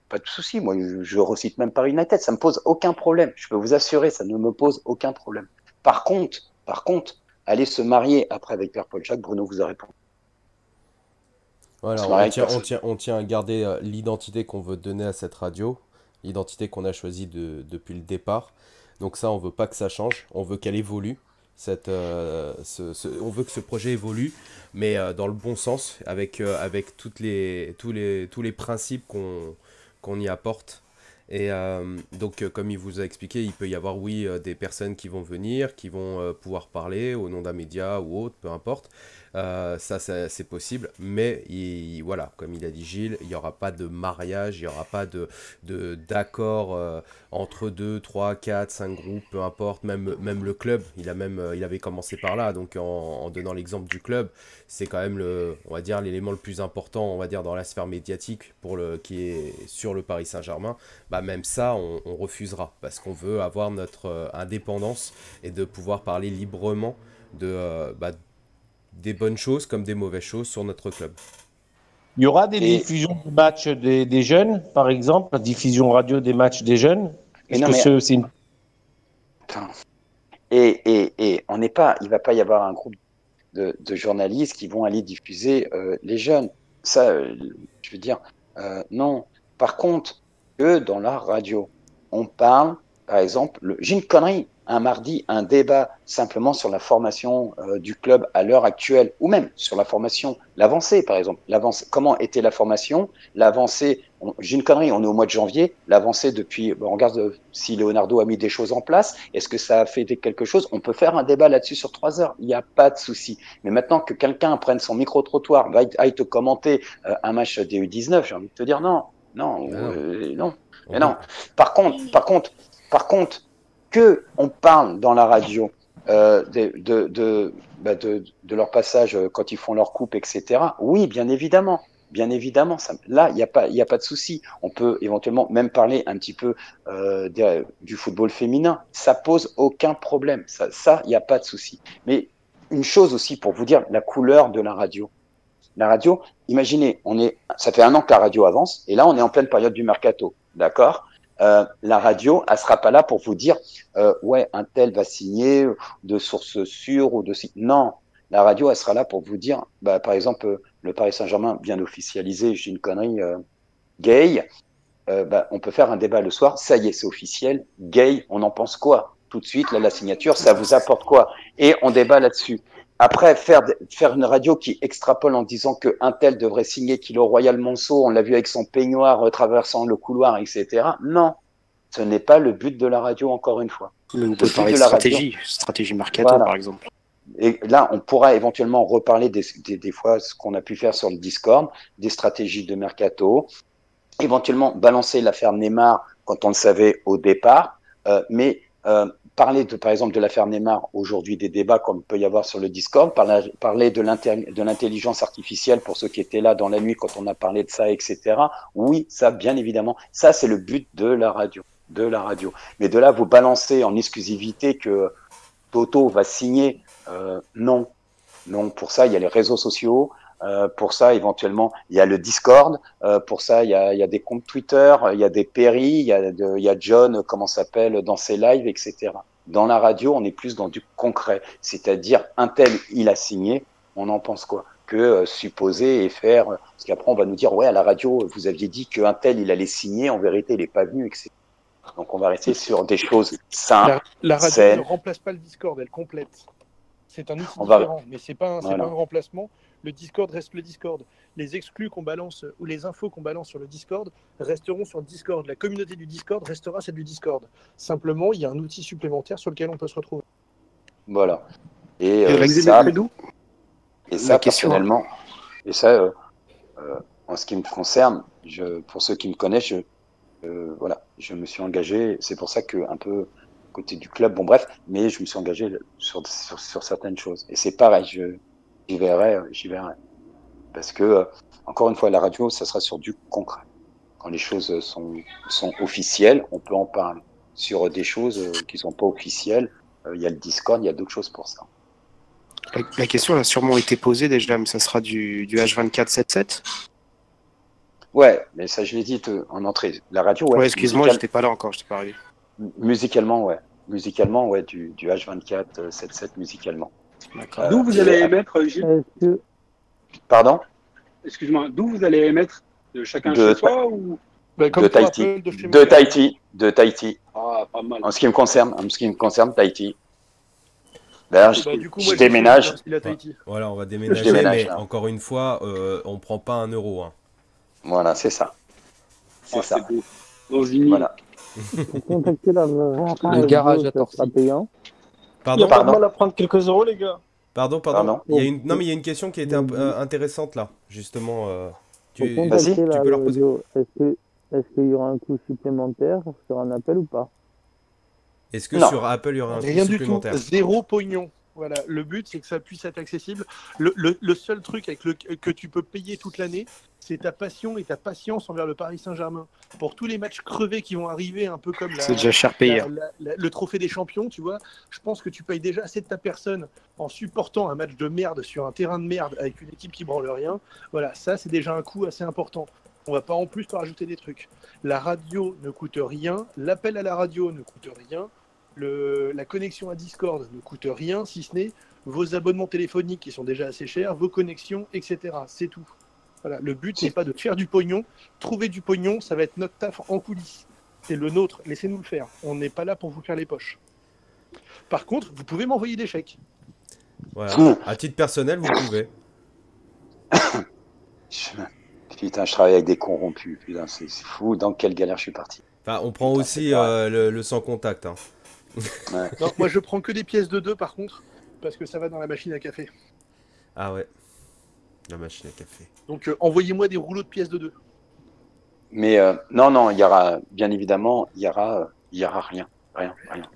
pas de souci, moi, je recite même Paris United, ça me pose aucun problème. Je peux vous assurer, ça ne me pose aucun problème. Par contre, aller se marier après avec Pierre Paul Jacques, Bruno vous a répondu. Voilà, Se marier on avec tient, on personne. tient, on tient à garder l'identité qu'on veut donner à cette radio, l'identité qu'on a choisie depuis le départ. Donc ça, on veut pas que ça change, on veut qu'elle évolue. On veut que ce projet évolue, mais dans le bon sens, avec tous les principes qu'on y apporte. Et donc, comme il vous a expliqué, il peut y avoir, oui, des personnes qui vont venir, qui vont pouvoir parler au nom d'un média ou autre, peu importe. Ça, c'est possible, mais voilà, comme il a dit Gilles, il n'y aura pas de mariage, il n'y aura pas d'accord entre 2, 3, 4, 5 groupes, peu importe, même le club, il avait commencé par là, donc en donnant l'exemple du club, c'est quand même on va dire, l'élément le plus important, on va dire, dans la sphère médiatique qui est sur le Paris Saint-Germain. Bah même ça, on refusera, parce qu'on veut avoir notre indépendance et de pouvoir parler librement des bonnes choses comme des mauvaises choses sur notre club. Il y aura des Et, diffusions de matchs des jeunes, par exemple, la diffusion radio des matchs des jeunes. mais Est-ce non, que mais, c'est une... putain. On n'est pas, il va pas y avoir un groupe de journalistes qui vont aller diffuser les jeunes. Ça, je veux dire, non. Par contre, eux, dans la radio, on parle, par exemple, j'ai une connerie, un mardi, un débat simplement sur la formation du club à l'heure actuelle, ou même sur la formation, l'avancée, par exemple. Comment était la formation, l'avancée, j'ai une connerie, on est au mois de janvier, l'avancée depuis, on regarde si Leonardo a mis des choses en place, est-ce que ça a fait quelque chose? On peut faire un débat là-dessus sur 3 heures, il n'y a pas de souci. Mais maintenant que quelqu'un prenne son micro-trottoir, aille te commenter un match des U19, j'ai envie de te dire non, non, Ah non, non, on mais peut. non. Par contre, que on parle dans la radio de leur passage quand ils font leur coupe, etc. Oui, bien évidemment. Bien évidemment, là, il y a pas de souci. On peut éventuellement même parler un petit peu du football féminin. Ça pose aucun problème. Ça, il n'y a pas de souci. Mais une chose aussi pour vous dire la couleur de la radio. La radio, imaginez, ça fait 1 an que la radio avance, et là, on est en pleine période du mercato, d'accord? La radio, elle sera pas là pour vous dire, ouais, un tel va signer de sources sûres ou de non. La radio, elle sera là pour vous dire, bah, par exemple, le Paris Saint-Germain vient d'officialiser, j'ai une connerie, Gay. Bah, on peut faire un débat le soir. Ça y est, c'est officiel. Gay, on en pense quoi? tout de suite, là, la signature, ça vous apporte quoi? Et on débat là-dessus. Après, faire une radio qui extrapole en disant que un tel devrait signer Kilo Royal Monceau, on l'a vu avec son peignoir traversant le couloir, etc. Non, ce n'est pas le but de la radio, encore une fois. Mais on Le peut but parler de de la radio, stratégie mercato, voilà. par exemple. Et là, on pourra éventuellement reparler des fois ce qu'on a pu faire sur le Discord, des stratégies de mercato, éventuellement balancer l'affaire Neymar quand on le savait au départ, mais parler par exemple de l'affaire Neymar aujourd'hui, des débats comme il peut y avoir sur le Discord, parler de l'intelligence artificielle pour ceux qui étaient là dans la nuit quand on a parlé de ça, etc. Oui, ça, bien évidemment, ça c'est le but de la radio, Mais de là, vous balancez en exclusivité que Toto va signer, non. Pour ça, il y a les réseaux sociaux. Pour ça, éventuellement, il y a le Discord. Pour ça, il y a des comptes Twitter, il y a des Perry, il y a John, comment s'appelle, dans ses lives, etc. Dans la radio, on est plus dans du concret. C'est-à-dire, un tel, il a signé, on en pense quoi? Que supposer et faire. Parce qu'après, on va nous dire, ouais, à la radio, vous aviez dit qu'un tel, il allait signer, en vérité, il n'est pas venu, etc. Donc, on va rester sur des choses simples, La radio saines. ne remplace pas le Discord, elle complète. C'est un outil différent, mais c'est pas un remplacement. Le Discord reste le Discord. Les exclus qu'on balance ou les infos qu'on balance sur le Discord resteront sur le Discord. La communauté du Discord restera celle du Discord. Simplement, il y a un outil supplémentaire sur lequel on peut se retrouver. Voilà. Et ça, personnellement, et ça, en ce qui me concerne, pour ceux qui me connaissent, je me suis engagé. C'est pour ça que un peu côté du club, bon bref, mais je me suis engagé sur certaines choses. Et c'est pareil, j'y verrai. Parce que, encore une fois, la radio, ça sera sur du concret. Quand les choses sont officielles, on peut en parler. Sur des choses qui sont pas officielles, il y a le Discord, il y a d'autres choses pour ça. La question a sûrement été posée déjà, mais ça sera du H24-7-7. Ouais, mais ça, je l'ai dit en entrée. La radio, ouais. Ouais, excuse-moi, j'étais pas là encore, j'étais pas arrivé. Musicalement, ouais. Du H24, 7-7 musicalement. D'où vous allez émettre, Gilles? Pardon? Excuse-moi, d'où vous allez émettre? De chacun chez soi ou... De Tahiti. De Tahiti. Ah, pas mal. En ce qui me concerne, Tahiti. D'ailleurs, je déménage. Voilà, on va déménager, mais encore une fois, on prend pas 1 euro. Hein. Voilà, c'est ça. C'est ça. Beau. Dans une voilà. Le garage à Torcy. Il n'y a pas de mal à prendre quelques euros, les gars. Pardon. Il y a mais il y a une question qui était intéressante là, justement. Vas-y, tu peux leur poser. Est-ce qu'il y aura un coût supplémentaire sur un appel ou pas? Est-ce que sur Apple, il y aura un coût supplémentaire? Rien du tout, zéro pognon. Voilà, le but, c'est que ça puisse être accessible. Le seul truc que tu peux payer toute l'année, c'est ta passion et ta patience envers le Paris Saint-Germain. Pour tous les matchs crevés qui vont arriver, un peu comme c'est déjà cher payé. Le trophée des champions, tu vois, je pense que tu payes déjà assez de ta personne en supportant un match de merde sur un terrain de merde avec une équipe qui branle rien. Voilà, ça, c'est déjà un coût assez important. On va pas en plus te rajouter des trucs. La radio ne coûte rien, l'appel à la radio ne coûte rien. La connexion à Discord ne coûte rien, si ce n'est vos abonnements téléphoniques qui sont déjà assez chers, vos connexions, etc. C'est tout. Voilà. Le but, c'est pas de faire du pognon. Trouver du pognon, ça va être notre taf en coulisses. C'est le nôtre. Laissez-nous le faire. On n'est pas là pour vous faire les poches. Par contre, vous pouvez m'envoyer des chèques. Voilà. À titre personnel, vous pouvez. Putain, je travaille avec des corrompus. Putain, c'est fou. Dans quelle galère je suis parti. Enfin, on prend aussi le sans contact. Hein. Ouais. Non, moi je prends que des pièces de 2 par contre, parce que ça va dans la machine à café. Ah ouais, la machine à café. Donc envoyez-moi des rouleaux de pièces de 2. Mais non, il y aura, bien évidemment, il y aura rien.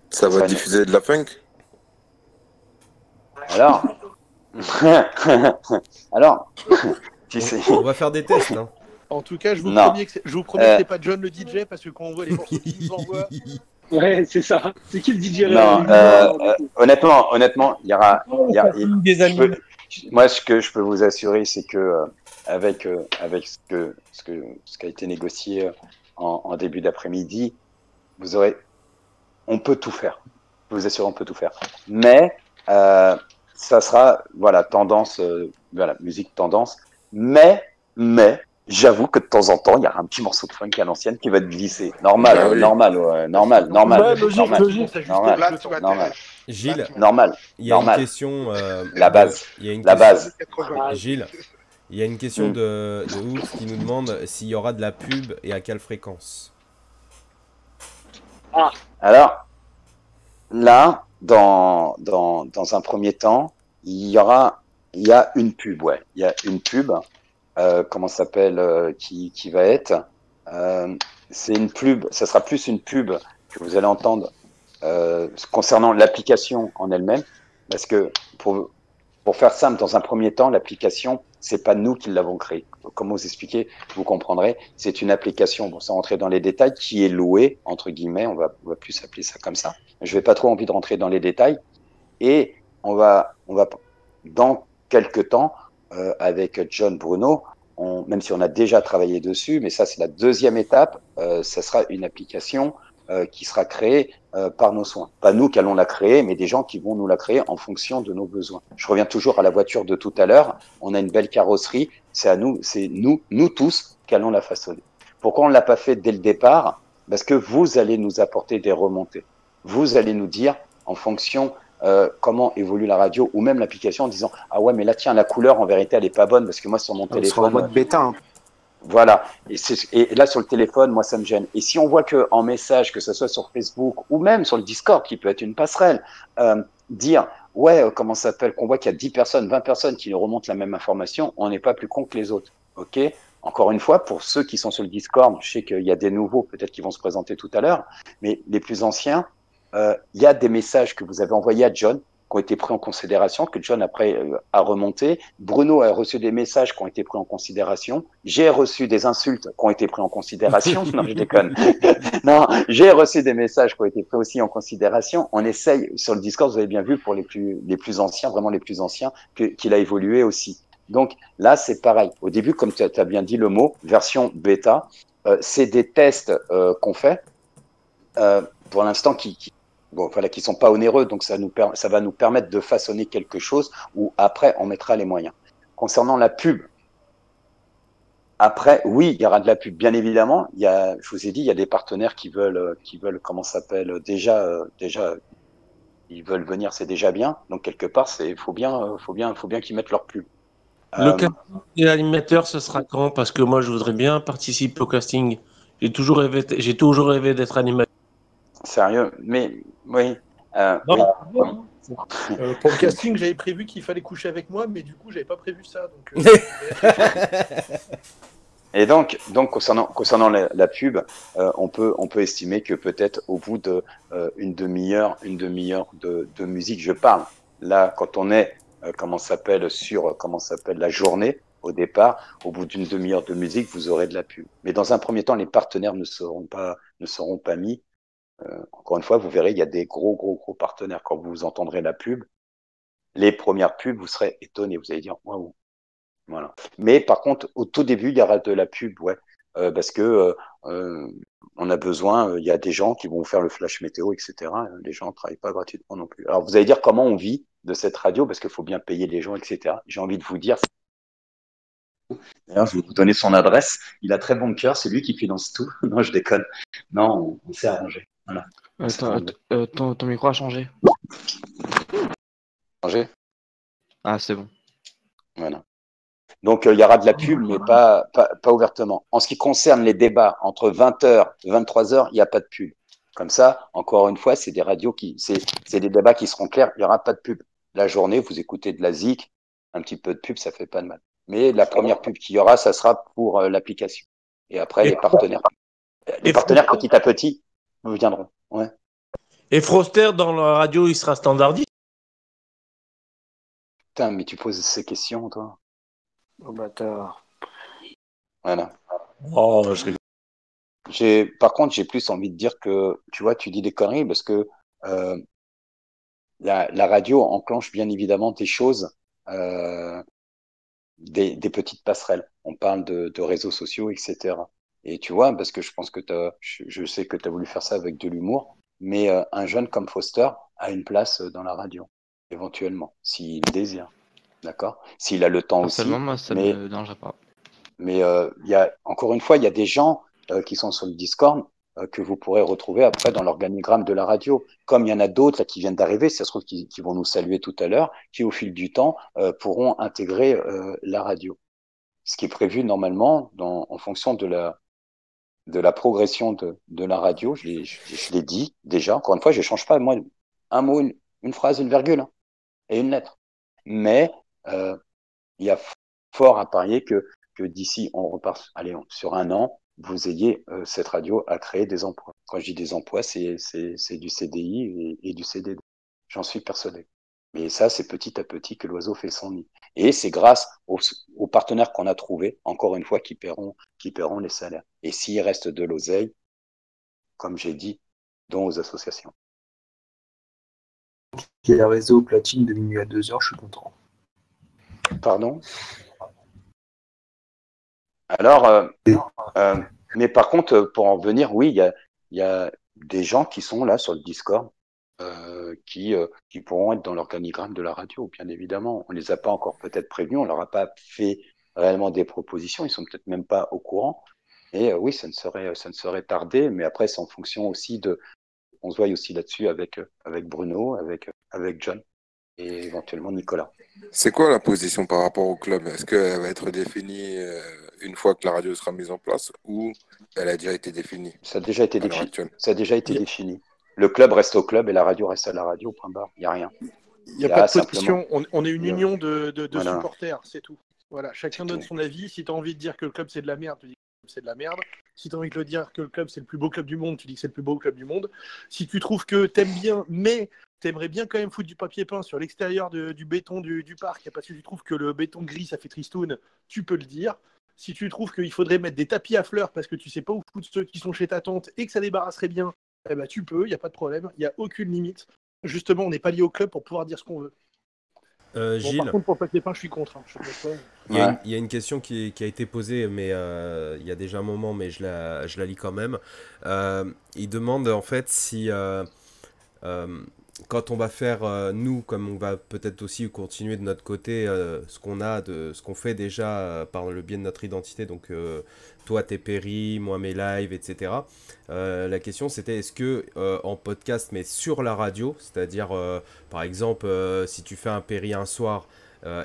Ça va diffuser de la funk? Alors, tu sais. On va faire des tests. Hein. En tout cas, je vous promets que c'est pas John le DJ, parce que quand on voit les morceaux qu'il nous envoie... Ouais, c'est ça. C'est qui le DJ? Non, honnêtement, il y aura. Moi, ce que je peux vous assurer, c'est que avec ce qui a été négocié en début d'après-midi, vous aurez. On peut tout faire. Je vous assure, on peut tout faire. Mais ça sera tendance, musique tendance. Mais il j'avoue que de temps en temps, il y a un petit morceau de funk à l'ancienne qui va te glisser. Normal, Ah oui. normal, ouais, normal, normal, Ouais, logique, normal, logique. normal, Là, tu normal, m'intéresses. Gilles, normal, il y a une normal. question La base, il y a une la question, base. 80. Gilles, il y a une question Hmm. de Ours qui nous demande s'il y aura de la pub et à quelle fréquence. Ah, Alors, là, dans un premier temps, il y a une pub, ouais. Il y a une pub, comment ça s'appelle, qui va être. Euh, c'est une pub, ça sera plus une pub que vous allez entendre concernant l'application en elle-même, parce que pour faire simple, dans un premier temps, l'application, c'est pas nous qui l'avons créée. Comment vous expliquer, vous comprendrez. C'est une application, bon, sans rentrer dans les détails, qui est louée, entre guillemets, on va plus appeler ça comme ça. Je vais pas trop envie de rentrer dans les détails. Et on va dans quelques temps, avec John Bruno, même si on a déjà travaillé dessus, mais ça c'est la deuxième étape, ça sera une application qui sera créée par nos soins. Pas nous qui allons la créer, mais des gens qui vont nous la créer en fonction de nos besoins. Je reviens toujours à la voiture de tout à l'heure. On a une belle carrosserie, c'est nous tous qui allons la façonner. Pourquoi on ne l'a pas fait dès le départ? Parce que vous allez nous apporter des remontées. Vous allez nous dire en fonction comment évolue la radio ou même l'application en disant ah ouais mais là tiens la couleur en vérité elle est pas bonne parce que moi sur mon On sera en téléphone mode bêta. Hein. voilà et là sur le téléphone moi ça me gêne et si on voit que en message que ce soit sur Facebook ou même sur le Discord qui peut être une passerelle dire ouais comment ça s'appelle qu'on voit qu'il y a 10 personnes 20 personnes qui nous remontent la même information on n'est pas plus con que les autres ok encore une fois pour ceux qui sont sur le Discord je sais qu'il y a des nouveaux peut-être qui vont se présenter tout à l'heure mais les plus anciens il y a des messages que vous avez envoyés à John qui ont été pris en considération, que John après a remonté. Bruno a reçu des messages qui ont été pris en considération. J'ai reçu des insultes qui ont été pris en considération. Non, je déconne. Non, j'ai reçu des messages qui ont été pris aussi en considération. On essaye, sur le Discord, vous avez bien vu, pour les plus anciens, vraiment les plus anciens, qu'il a évolué aussi. Donc là, c'est pareil. Au début, comme tu as bien dit le mot, version bêta, c'est des tests qu'on fait pour l'instant bon, voilà, qui sont pas onéreux, donc ça va nous permettre de façonner quelque chose où après on mettra les moyens. Concernant la pub, après, oui, il y aura de la pub, bien évidemment. Je vous ai dit, il y a des partenaires qui veulent, comment ça s'appelle, déjà, ils veulent venir, c'est déjà bien. Donc quelque part, faut bien qu'ils mettent leur pub. Le casting et l'animateur, ce sera quand? Parce que moi, je voudrais bien participer au casting. J'ai toujours rêvé d'être animateur. Sérieux, mais oui. Non, oui. Pour le casting, j'avais prévu qu'il fallait coucher avec moi, mais du coup, j'avais pas prévu ça. Donc, Et donc concernant la pub, on peut estimer que peut-être au bout de une demi-heure de musique, je parle. Là, quand on est comment s'appelle la journée au départ, au bout d'une demi-heure de musique, vous aurez de la pub. Mais dans un premier temps, les partenaires ne seront pas mis. Encore une fois, vous verrez, il y a des gros partenaires. Quand vous entendrez la pub, les premières pubs, vous serez étonnés. Vous allez dire waouh. Voilà. Mais par contre, au tout début, il y aura de la pub, ouais, parce que on a besoin. Il y a des gens qui vont vous faire le flash météo, etc. Les gens ne travaillent pas gratuitement non plus. Alors vous allez dire comment on vit de cette radio, parce qu'il faut bien payer les gens, etc. J'ai envie de vous dire. D'ailleurs, je vais vous donner son adresse. Il a très bon cœur, c'est lui qui finance tout. Non, je déconne. Non, on s'est arrangé. Voilà. Ton micro a changé. Changé. Ah, c'est bon. Voilà. Donc, il y aura de la pub, mais pas ouvertement. En ce qui concerne les débats, entre 20h et 23h, il n'y a pas de pub. Comme ça, encore une fois, c'est des radios c'est des débats qui seront clairs, il n'y aura pas de pub. La journée, vous écoutez de la zik, un petit peu de pub, ça fait pas de mal. Mais la première pub qu'il y aura, ça sera pour l'application. Et après, les partenaires petit à petit viendront. Ouais. Et Froster, dans la radio, il sera standardiste? Putain, mais tu poses ces questions, toi. Oh bâtard. Voilà. Oh, je rigole. Par contre, j'ai plus envie de dire que, tu vois, tu dis des conneries parce que la radio enclenche bien évidemment des choses, des petites passerelles. On parle de réseaux sociaux, etc. Et tu vois, parce que je pense que je sais que tu as voulu faire ça avec de l'humour, mais un jeune comme Foster a une place dans la radio, éventuellement, s'il désire. D'accord? S'il a le temps aussi. Personnellement, moi, ça me dérangerait pas. Mais encore une fois, il y a des gens qui sont sur le Discord que vous pourrez retrouver après dans l'organigramme de la radio. Comme il y en a d'autres là, qui viennent d'arriver, ça se trouve qui vont nous saluer tout à l'heure, qui au fil du temps pourront intégrer la radio. Ce qui est prévu normalement en fonction de la progression de la radio. Je l'ai dit déjà. Encore une fois, je ne change pas, moi, un mot, une phrase, une virgule et une lettre. Mais il y a fort à parier que d'ici, on repart sur un an, vous ayez cette radio à créer des emplois. Quand je dis des emplois, c'est du CDI et du CDD. J'en suis persuadé. Mais ça, c'est petit à petit que l'oiseau fait son nid. Et c'est grâce aux partenaires qu'on a trouvés, encore une fois, qui paieront les salaires. Et s'il reste de l'oseille, comme j'ai dit, dont aux associations. Il y a un réseau platine de minuit à 2h, je suis content. Pardon? Alors, mais par contre, pour en venir, oui, il y a des gens qui sont là sur le Discord qui pourront être dans l'organigramme de la radio, bien évidemment. On les a pas encore peut-être prévenus, on leur a pas fait réellement des propositions, ils sont peut-être même pas au courant. Et oui, ça ne serait tardé, mais après, c'est en fonction aussi on se voit aussi là-dessus avec Bruno, avec John et éventuellement Nicolas. C'est quoi la position par rapport au club? Est-ce qu'elle va être définie une fois que la radio sera mise en place ou elle a déjà été définie? Ça a déjà été à l'heure défini. actuelle. Ça a déjà été défini. Le club reste au club et la radio reste à la radio, point barre. Il n'y a rien. Il n'y a pas de simplement- position, on est une union de Voilà. supporters, c'est tout. Voilà, chacun donne son avis. Si tu as envie de dire que le club c'est de la merde, tu dis que le club c'est de la merde. Si tu as envie de dire que le club c'est le plus beau club du monde, tu dis que c'est le plus beau club du monde. Si tu trouves que t'aimes bien, mais t'aimerais bien quand même foutre du papier peint sur l'extérieur du béton du parc, parce que tu trouves que le béton gris ça fait tristoun, tu peux le dire. Si tu trouves qu'il faudrait mettre des tapis à fleurs parce que tu sais pas où foutre ceux qui sont chez ta tante et que ça débarrasserait bien, eh ben, tu peux, il n'y a pas de problème, il n'y a aucune limite. Justement, on n'est pas lié au club pour pouvoir dire ce qu'on veut. Bon, Gilles, par contre, pour le papier peint, je suis contre. Hein. Je sais pas. il y a une question qui a été posée, mais il y a déjà un moment, mais je la lis quand même. Il demande en fait si quand on va faire, nous, comme on va peut-être aussi continuer de notre côté, ce qu'on fait déjà par le biais de notre identité, donc toi tes péris, moi mes lives, etc. La question c'était est-ce que en podcast, mais sur la radio, c'est-à-dire par exemple si tu fais un péri un soir,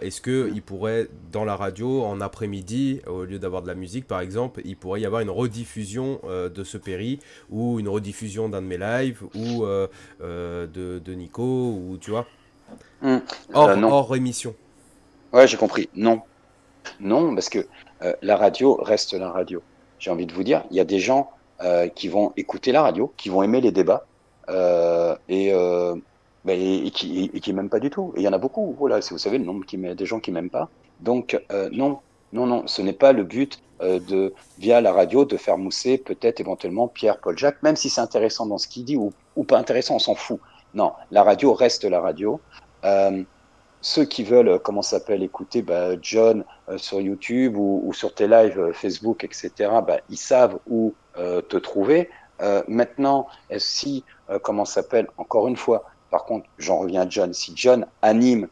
est-ce qu'il pourrait, dans la radio, en après-midi, au lieu d'avoir de la musique par exemple, il pourrait y avoir une rediffusion de ce péri, ou une rediffusion d'un de mes lives, ou de Nico, ou tu vois, non. hors émission. Ouais, j'ai compris. Non. Non, parce que la radio reste la radio. J'ai envie de vous dire, il y a des gens qui vont écouter la radio, qui vont aimer les débats, et qui m'aiment pas du tout. Et il y en a beaucoup. Voilà, vous savez le nombre des gens qui m'aiment pas. Donc non, ce n'est pas le but via la radio de faire mousser peut-être éventuellement Pierre, Paul, Jacques, même si c'est intéressant dans ce qu'il dit ou pas intéressant, on s'en fout. Non, la radio reste la radio. Ceux qui veulent, écouter John sur YouTube ou sur tes lives Facebook, etc., ils savent où te trouver. Maintenant, encore une fois, par contre, j'en reviens à John, si John anime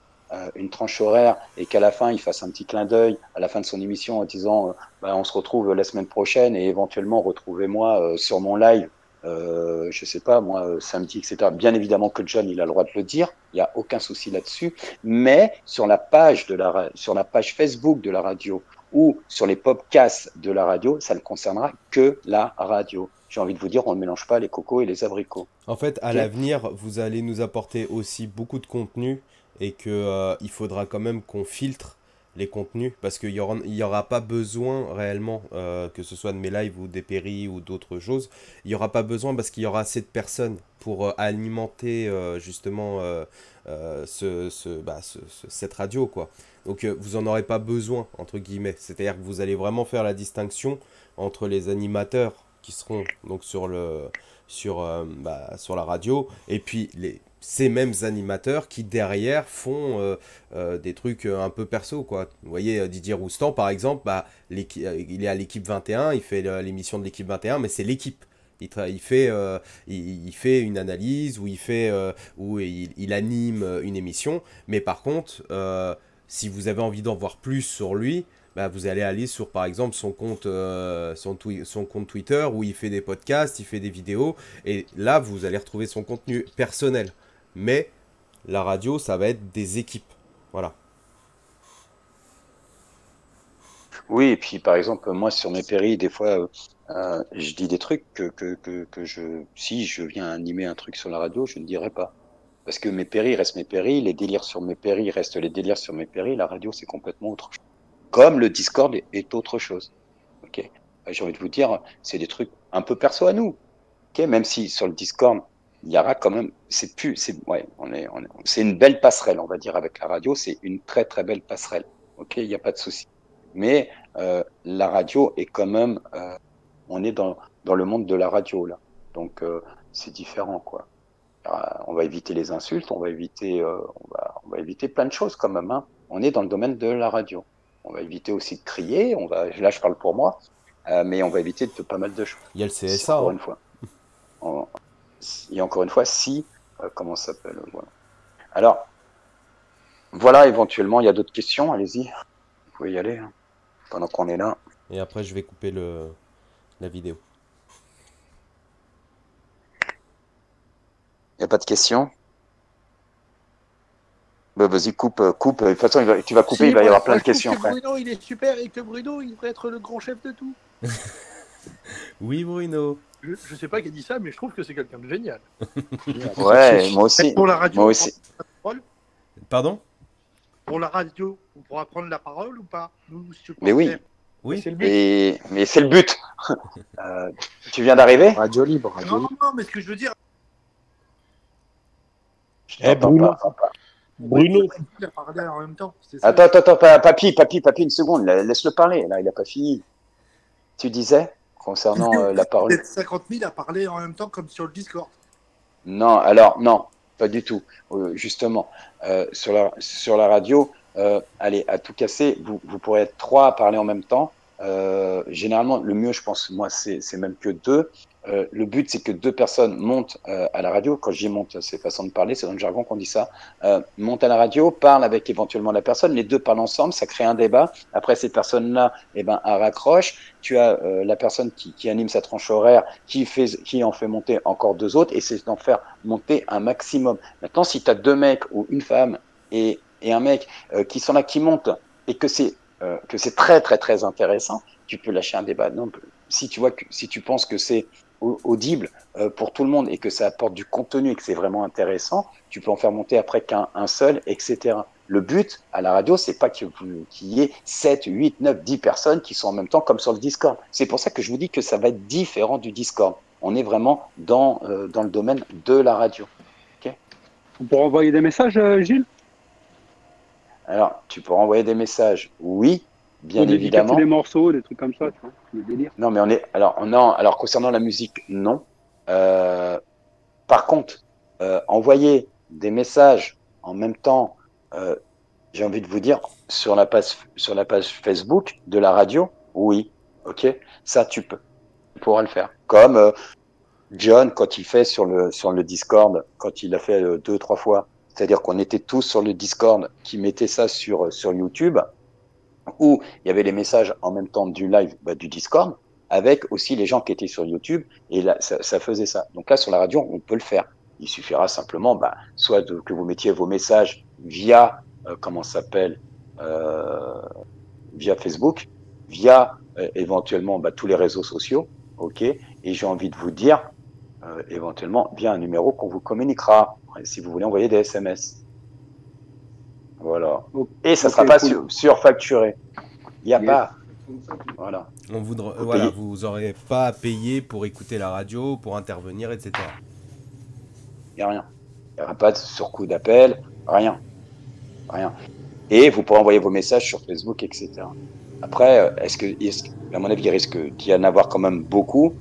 une tranche horaire et qu'à la fin, il fasse un petit clin d'œil à la fin de son émission en disant on se retrouve la semaine prochaine et éventuellement retrouvez-moi sur mon live, je sais pas, moi, samedi, etc. Bien évidemment que John, il a le droit de le dire, il n'y a aucun souci là-dessus, mais sur la page Facebook de la radio ou sur les podcasts de la radio, ça ne concernera que la radio. J'ai envie de vous dire, on ne mélange pas les cocos et les abricots. En fait, à l'avenir, vous allez nous apporter aussi beaucoup de contenu et que il faudra quand même qu'on filtre les contenus parce qu'il y aura pas besoin réellement, que ce soit de mes lives ou des péris ou d'autres choses, il n'y aura pas besoin parce qu'il y aura assez de personnes pour alimenter justement cette radio, quoi. Donc vous en aurez pas besoin, entre guillemets. C'est-à-dire que vous allez vraiment faire la distinction entre les animateurs qui seront donc sur la radio et puis ces mêmes animateurs qui derrière font des trucs un peu perso, quoi. Vous voyez Didier Roustan par exemple, il est à l'équipe 21, il fait l'émission de l'équipe 21, mais c'est l'équipe. Il fait une analyse ou il anime une émission, mais par contre si vous avez envie d'en voir plus sur lui, bah, vous allez aller sur, par exemple, son compte, son compte Twitter où il fait des podcasts, il fait des vidéos, et là, vous allez retrouver son contenu personnel. Mais la radio, ça va être des équipes. Voilà. Oui, et puis par exemple, moi sur mes péris, des fois, je dis des trucs si je viens animer un truc sur la radio, je ne dirais pas. Parce que mes péris restent mes péris, les délires sur mes péris restent les délires sur mes péris, la radio c'est complètement autre chose. Comme le Discord est autre chose. Ok. J'ai envie de vous dire, c'est des trucs un peu perso à nous. Ok. Même si sur le Discord, il y aura quand même, ouais, c'est une belle passerelle, on va dire, avec la radio, c'est une très très belle passerelle. Ok, il n'y a pas de souci. Mais la radio est quand même, on est dans le monde de la radio là, donc c'est différent quoi. On va éviter les insultes, on va éviter plein de choses quand même. Hein. On est dans le domaine de la radio. On va éviter aussi de crier. Là, je parle pour moi, mais on va éviter de pas mal de choses. Il y a le CSA. Encore une fois. Il y a encore une fois, comment ça s'appelle voilà. Alors, voilà, éventuellement, il y a d'autres questions. Allez-y, vous pouvez y aller hein, pendant qu'on est là. Et après, je vais couper la vidéo. Il n'y a pas de questions? Bah, vas-y, coupe. De toute façon, tu vas couper, il va y avoir plein de questions après. Bruno, il est super et que Bruno, il devrait être le grand chef de tout. Oui, Bruno. Je sais pas qui a dit ça, mais je trouve que c'est quelqu'un de génial. Ouais, moi aussi. Pour la radio, moi aussi. Pardon? Pour la radio, on pourra prendre la parole ou pas? Mais oui. Oui. C'est le but. Mais c'est le but. Tu viens d'arriver? Radio libre. Non, mais ce que je veux dire. Bruno. Bruno. Il a parlé en même temps. Attends, papy, une seconde, laisse-le parler, là, il n'a pas fini. Tu disais, concernant la parole. Peut-être 50 000 à parler en même temps comme sur le Discord. Non, alors, non, pas du tout. Justement, sur la radio, allez, à tout casser, vous pourrez être 3 à parler en même temps. Généralement, le mieux, je pense, moi, c'est même que 2. Le but, c'est que 2 personnes montent à la radio. Quand j'y monte, c'est façon de parler, c'est dans le jargon qu'on dit ça. Montent à la radio, parlent avec éventuellement la personne. Les 2 parlent ensemble, ça crée un débat. Après, ces personnes-là, elles raccrochent. Tu as la personne qui anime sa tranche horaire, qui en fait monter encore 2 autres, et c'est d'en faire monter un maximum. Maintenant, si tu as 2 mecs ou une femme et un mec qui sont là, qui montent, et que c'est très très très intéressant, tu peux lâcher un débat. Non, si tu penses que c'est audible pour tout le monde et que ça apporte du contenu et que c'est vraiment intéressant, tu peux en faire monter après qu'un seul, etc. Le but à la radio, c'est pas qu'il y ait 7, 8, 9, 10 personnes qui sont en même temps comme sur le Discord. C'est pour ça que je vous dis que ça va être différent du Discord. On est vraiment dans le domaine de la radio. Okay. On pourra envoyer des messages, Gilles? Alors, tu peux envoyer des messages, oui, bien évidemment. Des morceaux, des trucs comme ça, tu vois, le délire. Non, mais alors concernant la musique, non. Par contre, envoyer des messages en même temps, j'ai envie de vous dire, sur la page Facebook de la radio, oui, ok, ça tu pourras le faire. Comme John, quand il fait sur le Discord, quand il a fait 2-3 fois, c'est-à-dire qu'on était tous sur le Discord, qui mettait ça sur YouTube, où il y avait les messages en même temps du live, du Discord, avec aussi les gens qui étaient sur YouTube, et là, ça faisait ça. Donc là, sur la radio, on peut le faire. Il suffira simplement, soit que vous mettiez vos messages via, via Facebook, via éventuellement tous les réseaux sociaux, ok. Et j'ai envie de vous dire, éventuellement via un numéro qu'on vous communiquera, si vous voulez envoyer des SMS. Voilà. Et ça ne sera pas surfacturé. Il n'y a pas. Voilà. Vous n'aurez pas à payer pour écouter la radio, pour intervenir, etc. Il n'y a rien. Il n'y aura pas de surcoût d'appel, rien. Et vous pourrez envoyer vos messages sur Facebook, etc. Après, à mon avis, il risque d'y en avoir quand même beaucoup.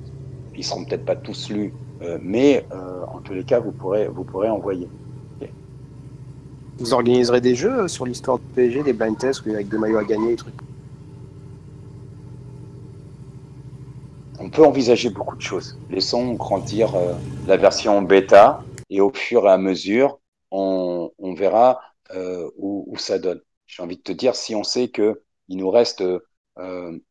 Ils ne seront peut-être pas tous lus, mais en tous les cas, vous pourrez envoyer. Vous organiserez des jeux sur l'histoire du PSG, des blind tests avec des maillots à gagner, des trucs? On peut envisager beaucoup de choses. Laissons grandir la version bêta et au fur et à mesure, on verra où ça donne. J'ai envie de te dire, si on sait que il nous reste de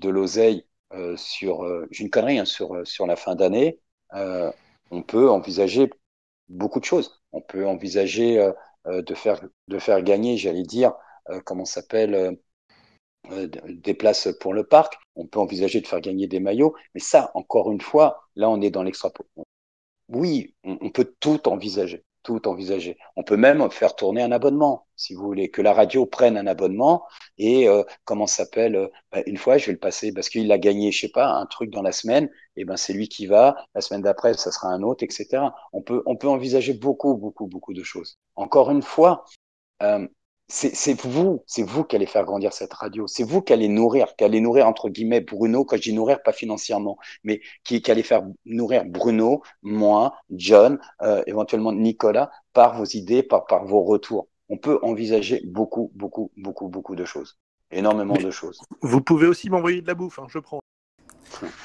l'oseille j'ai une connerie, hein, sur la fin d'année, on peut envisager beaucoup de choses. On peut envisager de faire gagner, j'allais dire, comment ça s'appelle, des places pour le parc. On peut envisager de faire gagner des maillots. Mais ça, encore une fois, là, on est dans l'extrapol. Oui, on peut tout envisager. Tout envisager. On peut même faire tourner un abonnement, si vous voulez, que la radio prenne un abonnement et comment ça s'appelle une fois, je vais le passer parce qu'il a gagné, je sais pas, un truc dans la semaine, et ben c'est lui qui va. La semaine d'après, ça sera un autre, etc. On peut envisager beaucoup, beaucoup, beaucoup de choses. Encore une fois, euh, c'est vous qui allez faire grandir cette radio. C'est vous qui allez nourrir entre guillemets Bruno. Quand je dis nourrir, pas financièrement, mais qui allez faire nourrir Bruno, moi, John, éventuellement Nicolas, par vos idées, par vos retours. On peut envisager beaucoup, beaucoup, beaucoup, beaucoup de choses. Énormément de choses. Vous pouvez aussi m'envoyer de la bouffe, hein, je prends.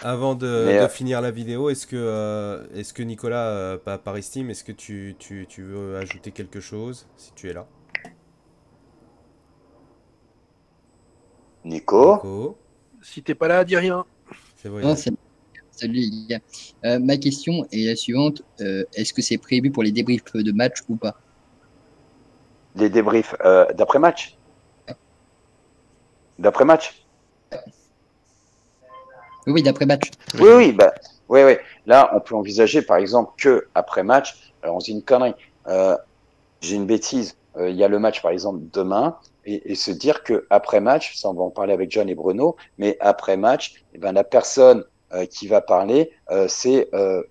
Avant de finir la vidéo, est-ce que Nicolas, par Steam, est-ce que tu veux ajouter quelque chose, si tu es là? Nico. Si t'es pas là, dis rien. C'est vrai. Non, salut les gars. Ma question est la suivante. Est-ce que c'est prévu pour les débriefs de match ou pas? Les débriefs d'après-match. D'après-match. Oui, d'après-match. Oui, bah, oui. Là, on peut envisager, par exemple, que après match. Alors, on se dit une connerie. J'ai une bêtise. Il y a le match, par exemple, demain, et se dire que après match, ça, on va en parler avec John et Bruno, mais après match, eh ben, la personne qui va parler, c'est,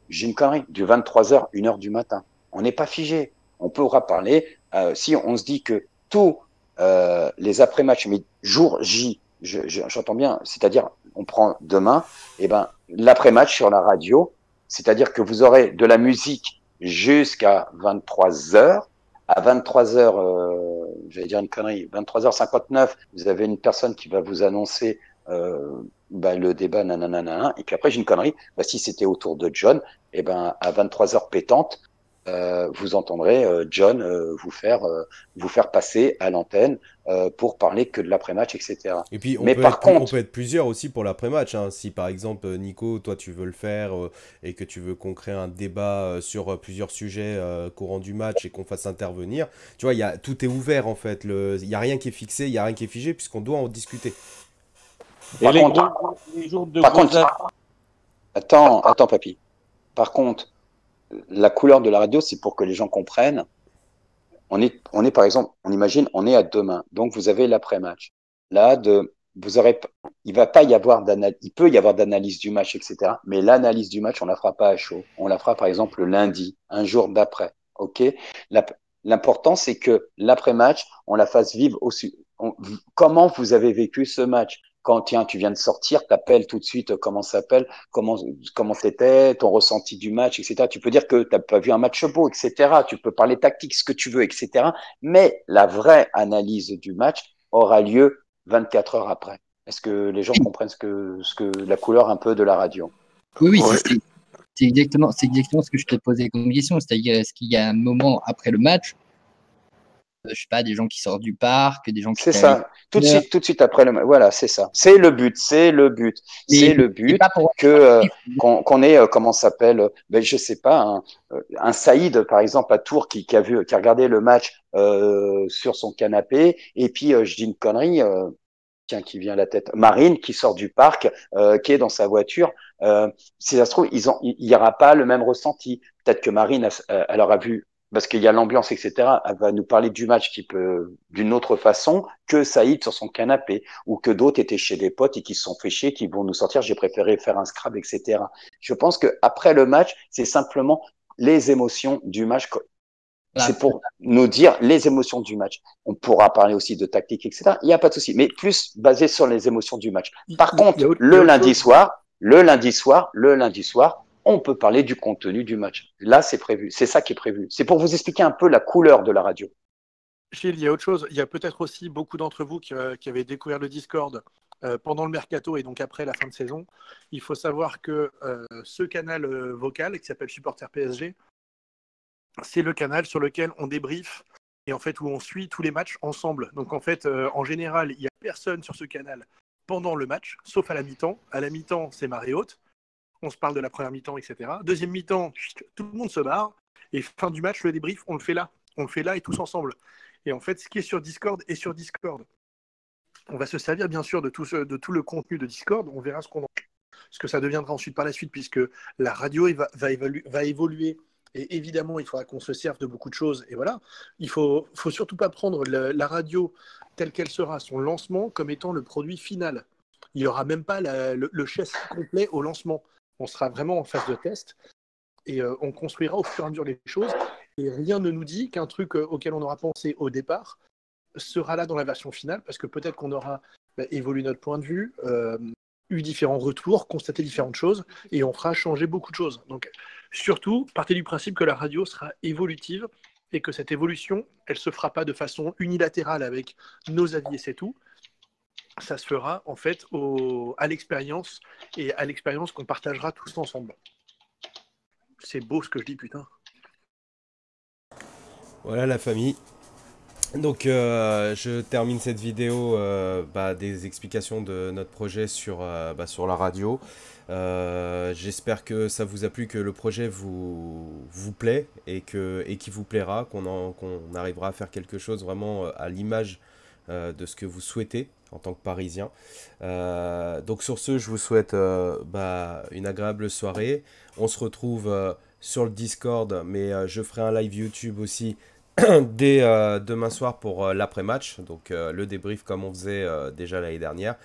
j'ai une connerie, du 23h, 1h du matin. On n'est pas figé. On pourra parler. Si on se dit que tous les après-matchs, mais jour J, j'entends bien, c'est-à-dire on prend demain, et ben l'après-match sur la radio, c'est-à-dire que vous aurez de la musique jusqu'à 23h. À 23h, j'allais dire une connerie, 23h59, vous avez une personne qui va vous annoncer le débat, nanana, et puis après j'ai une connerie, si c'était autour de John, et ben à 23h pétante, vous entendrez John vous faire passer à l'antenne pour parler que de l'après-match, etc. Et puis Mais par contre, on peut être plusieurs aussi pour l'après-match, hein. Si par exemple Nico, toi tu veux le faire et que tu veux qu'on crée un débat sur plusieurs sujets courant du match et qu'on fasse intervenir, tu vois, tout est ouvert en fait. Il n'y a rien qui est fixé, il n'y a rien qui est figé puisqu'on doit en discuter. Et les jours de attends, papy. Par contre, la couleur de la radio, c'est pour que les gens comprennent. On est par exemple, on imagine, on est à demain. Donc, vous avez l'après-match. Là, il peut y avoir d'analyse du match, etc. Mais l'analyse du match, on la fera pas à chaud. On la fera, par exemple, le lundi, un jour d'après. OK? L'important, c'est que l'après-match, on la fasse vivre aussi. Comment vous avez vécu ce match? Quand, tiens, tu viens de sortir, t'appelles tout de suite, comment ça s'appelle, comment t'étais, ton ressenti du match, etc. Tu peux dire que t'as pas vu un match beau, etc. Tu peux parler tactique, ce que tu veux, etc. Mais la vraie analyse du match aura lieu 24 heures après. Est-ce que les gens comprennent la couleur un peu de la radio? Oui, c'est exactement ce que je te posais comme question. C'est-à-dire, est-ce qu'il y a un moment après le match, je sais pas, des gens qui sortent du parc, des gens qui... C'est ça. Tout de suite après le match. Voilà, c'est ça. C'est le but qu'on ait, comment ça s'appelle, je sais pas, un Saïd, par exemple, à Tours, qui a regardé le match sur son canapé, et puis je dis une connerie, tiens, qui vient à la tête, Marine, qui sort du parc, qui est dans sa voiture. Si ça se trouve, il y aura pas le même ressenti. Peut-être que Marine, elle aura vu, parce qu'il y a l'ambiance, etc. Elle va nous parler du match d'une autre façon que Saïd sur son canapé, ou que d'autres étaient chez des potes et qui se sont fait chier, qui vont nous sortir, j'ai préféré faire un Scrabble, etc. Je pense que après le match, c'est simplement les émotions du match. C'est pour nous dire les émotions du match. On pourra parler aussi de tactique, etc. Il n'y a pas de souci, mais plus basé sur les émotions du match. Par contre, le lundi soir, on peut parler du contenu du match. Là, c'est prévu. C'est ça qui est prévu. C'est pour vous expliquer un peu la couleur de la radio. Gilles, il y a autre chose. Il y a peut-être aussi beaucoup d'entre vous qui avaient découvert le Discord pendant le mercato et donc après la fin de saison. Il faut savoir que ce canal vocal qui s'appelle Supporter PSG, c'est le canal sur lequel on débriefe et en fait où on suit tous les matchs ensemble. Donc en fait, en général, il n'y a personne sur ce canal pendant le match, sauf à la mi-temps. À la mi-temps, c'est marée haute. On se parle de la première mi-temps, etc. Deuxième mi-temps, tout le monde se barre. Et fin du match, le débrief, on le fait là. On le fait là et tous ensemble. Et en fait, ce qui est sur Discord est sur Discord. On va se servir bien sûr de tout le contenu de Discord. On verra ce que ça deviendra ensuite par la suite, puisque la radio va évoluer. Et évidemment, il faudra qu'on se serve de beaucoup de choses. Et voilà, il faut surtout pas prendre la radio telle qu'elle sera, son lancement, comme étant le produit final. Il n'y aura même pas le châssis complet au lancement. On sera vraiment en phase de test et on construira au fur et à mesure les choses. Et rien ne nous dit qu'un truc auquel on aura pensé au départ sera là dans la version finale, parce que peut-être qu'on aura évolué notre point de vue, eu différents retours, constaté différentes choses, et on fera changer beaucoup de choses. Donc, surtout, partez du principe que la radio sera évolutive et que cette évolution, elle se fera pas de façon unilatérale avec nos avis et c'est tout. Ça se fera en fait à l'expérience et à l'expérience qu'on partagera tous ensemble. C'est beau ce que je dis, putain. Voilà la famille. Donc je termine cette vidéo des explications de notre projet sur la radio. J'espère que ça vous a plu, que le projet vous plaît et qu'il vous plaira, qu'on arrivera à faire quelque chose vraiment à l'image de ce que vous souhaitez en tant que Parisien. Donc sur ce, je vous souhaite une agréable soirée. On se retrouve sur le Discord, mais je ferai un live YouTube aussi dès demain soir pour l'après-match, donc le débrief comme on faisait déjà l'année dernière.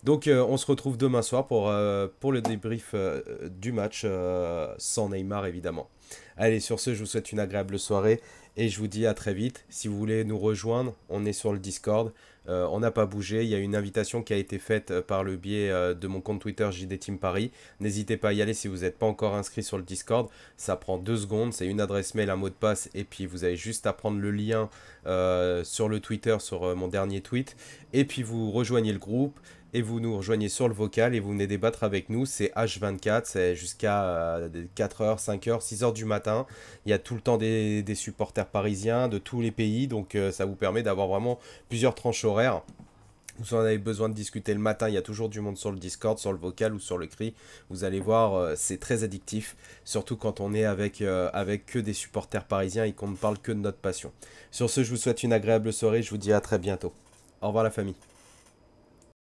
Donc on se retrouve demain soir pour le débrief du match sans Neymar évidemment. Allez, sur ce, je vous souhaite une agréable soirée et je vous dis à très vite. Si vous voulez nous rejoindre, on est sur le Discord. On n'a pas bougé, il y a une invitation qui a été faite par le biais de mon compte Twitter JD Team Paris. N'hésitez pas à y aller si vous n'êtes pas encore inscrit sur le Discord. Ça prend 2 secondes, c'est une adresse mail, un mot de passe et puis vous avez juste à prendre le lien sur le Twitter, sur mon dernier tweet. Et puis vous rejoignez le groupe et vous nous rejoignez sur le vocal et vous venez débattre avec nous. C'est H24, c'est jusqu'à 4h, 5h, 6h du matin. Il y a tout le temps des supporters parisiens de tous les pays, donc ça vous permet d'avoir vraiment plusieurs tranches horaires. Vous en avez besoin de discuter le matin, il y a toujours du monde sur le Discord, sur le vocal ou sur le cri. Vous allez voir, c'est très addictif, surtout quand on est avec que des supporters parisiens et qu'on ne parle que de notre passion. Sur ce, je vous souhaite une agréable soirée, je vous dis à très bientôt. Au revoir la famille.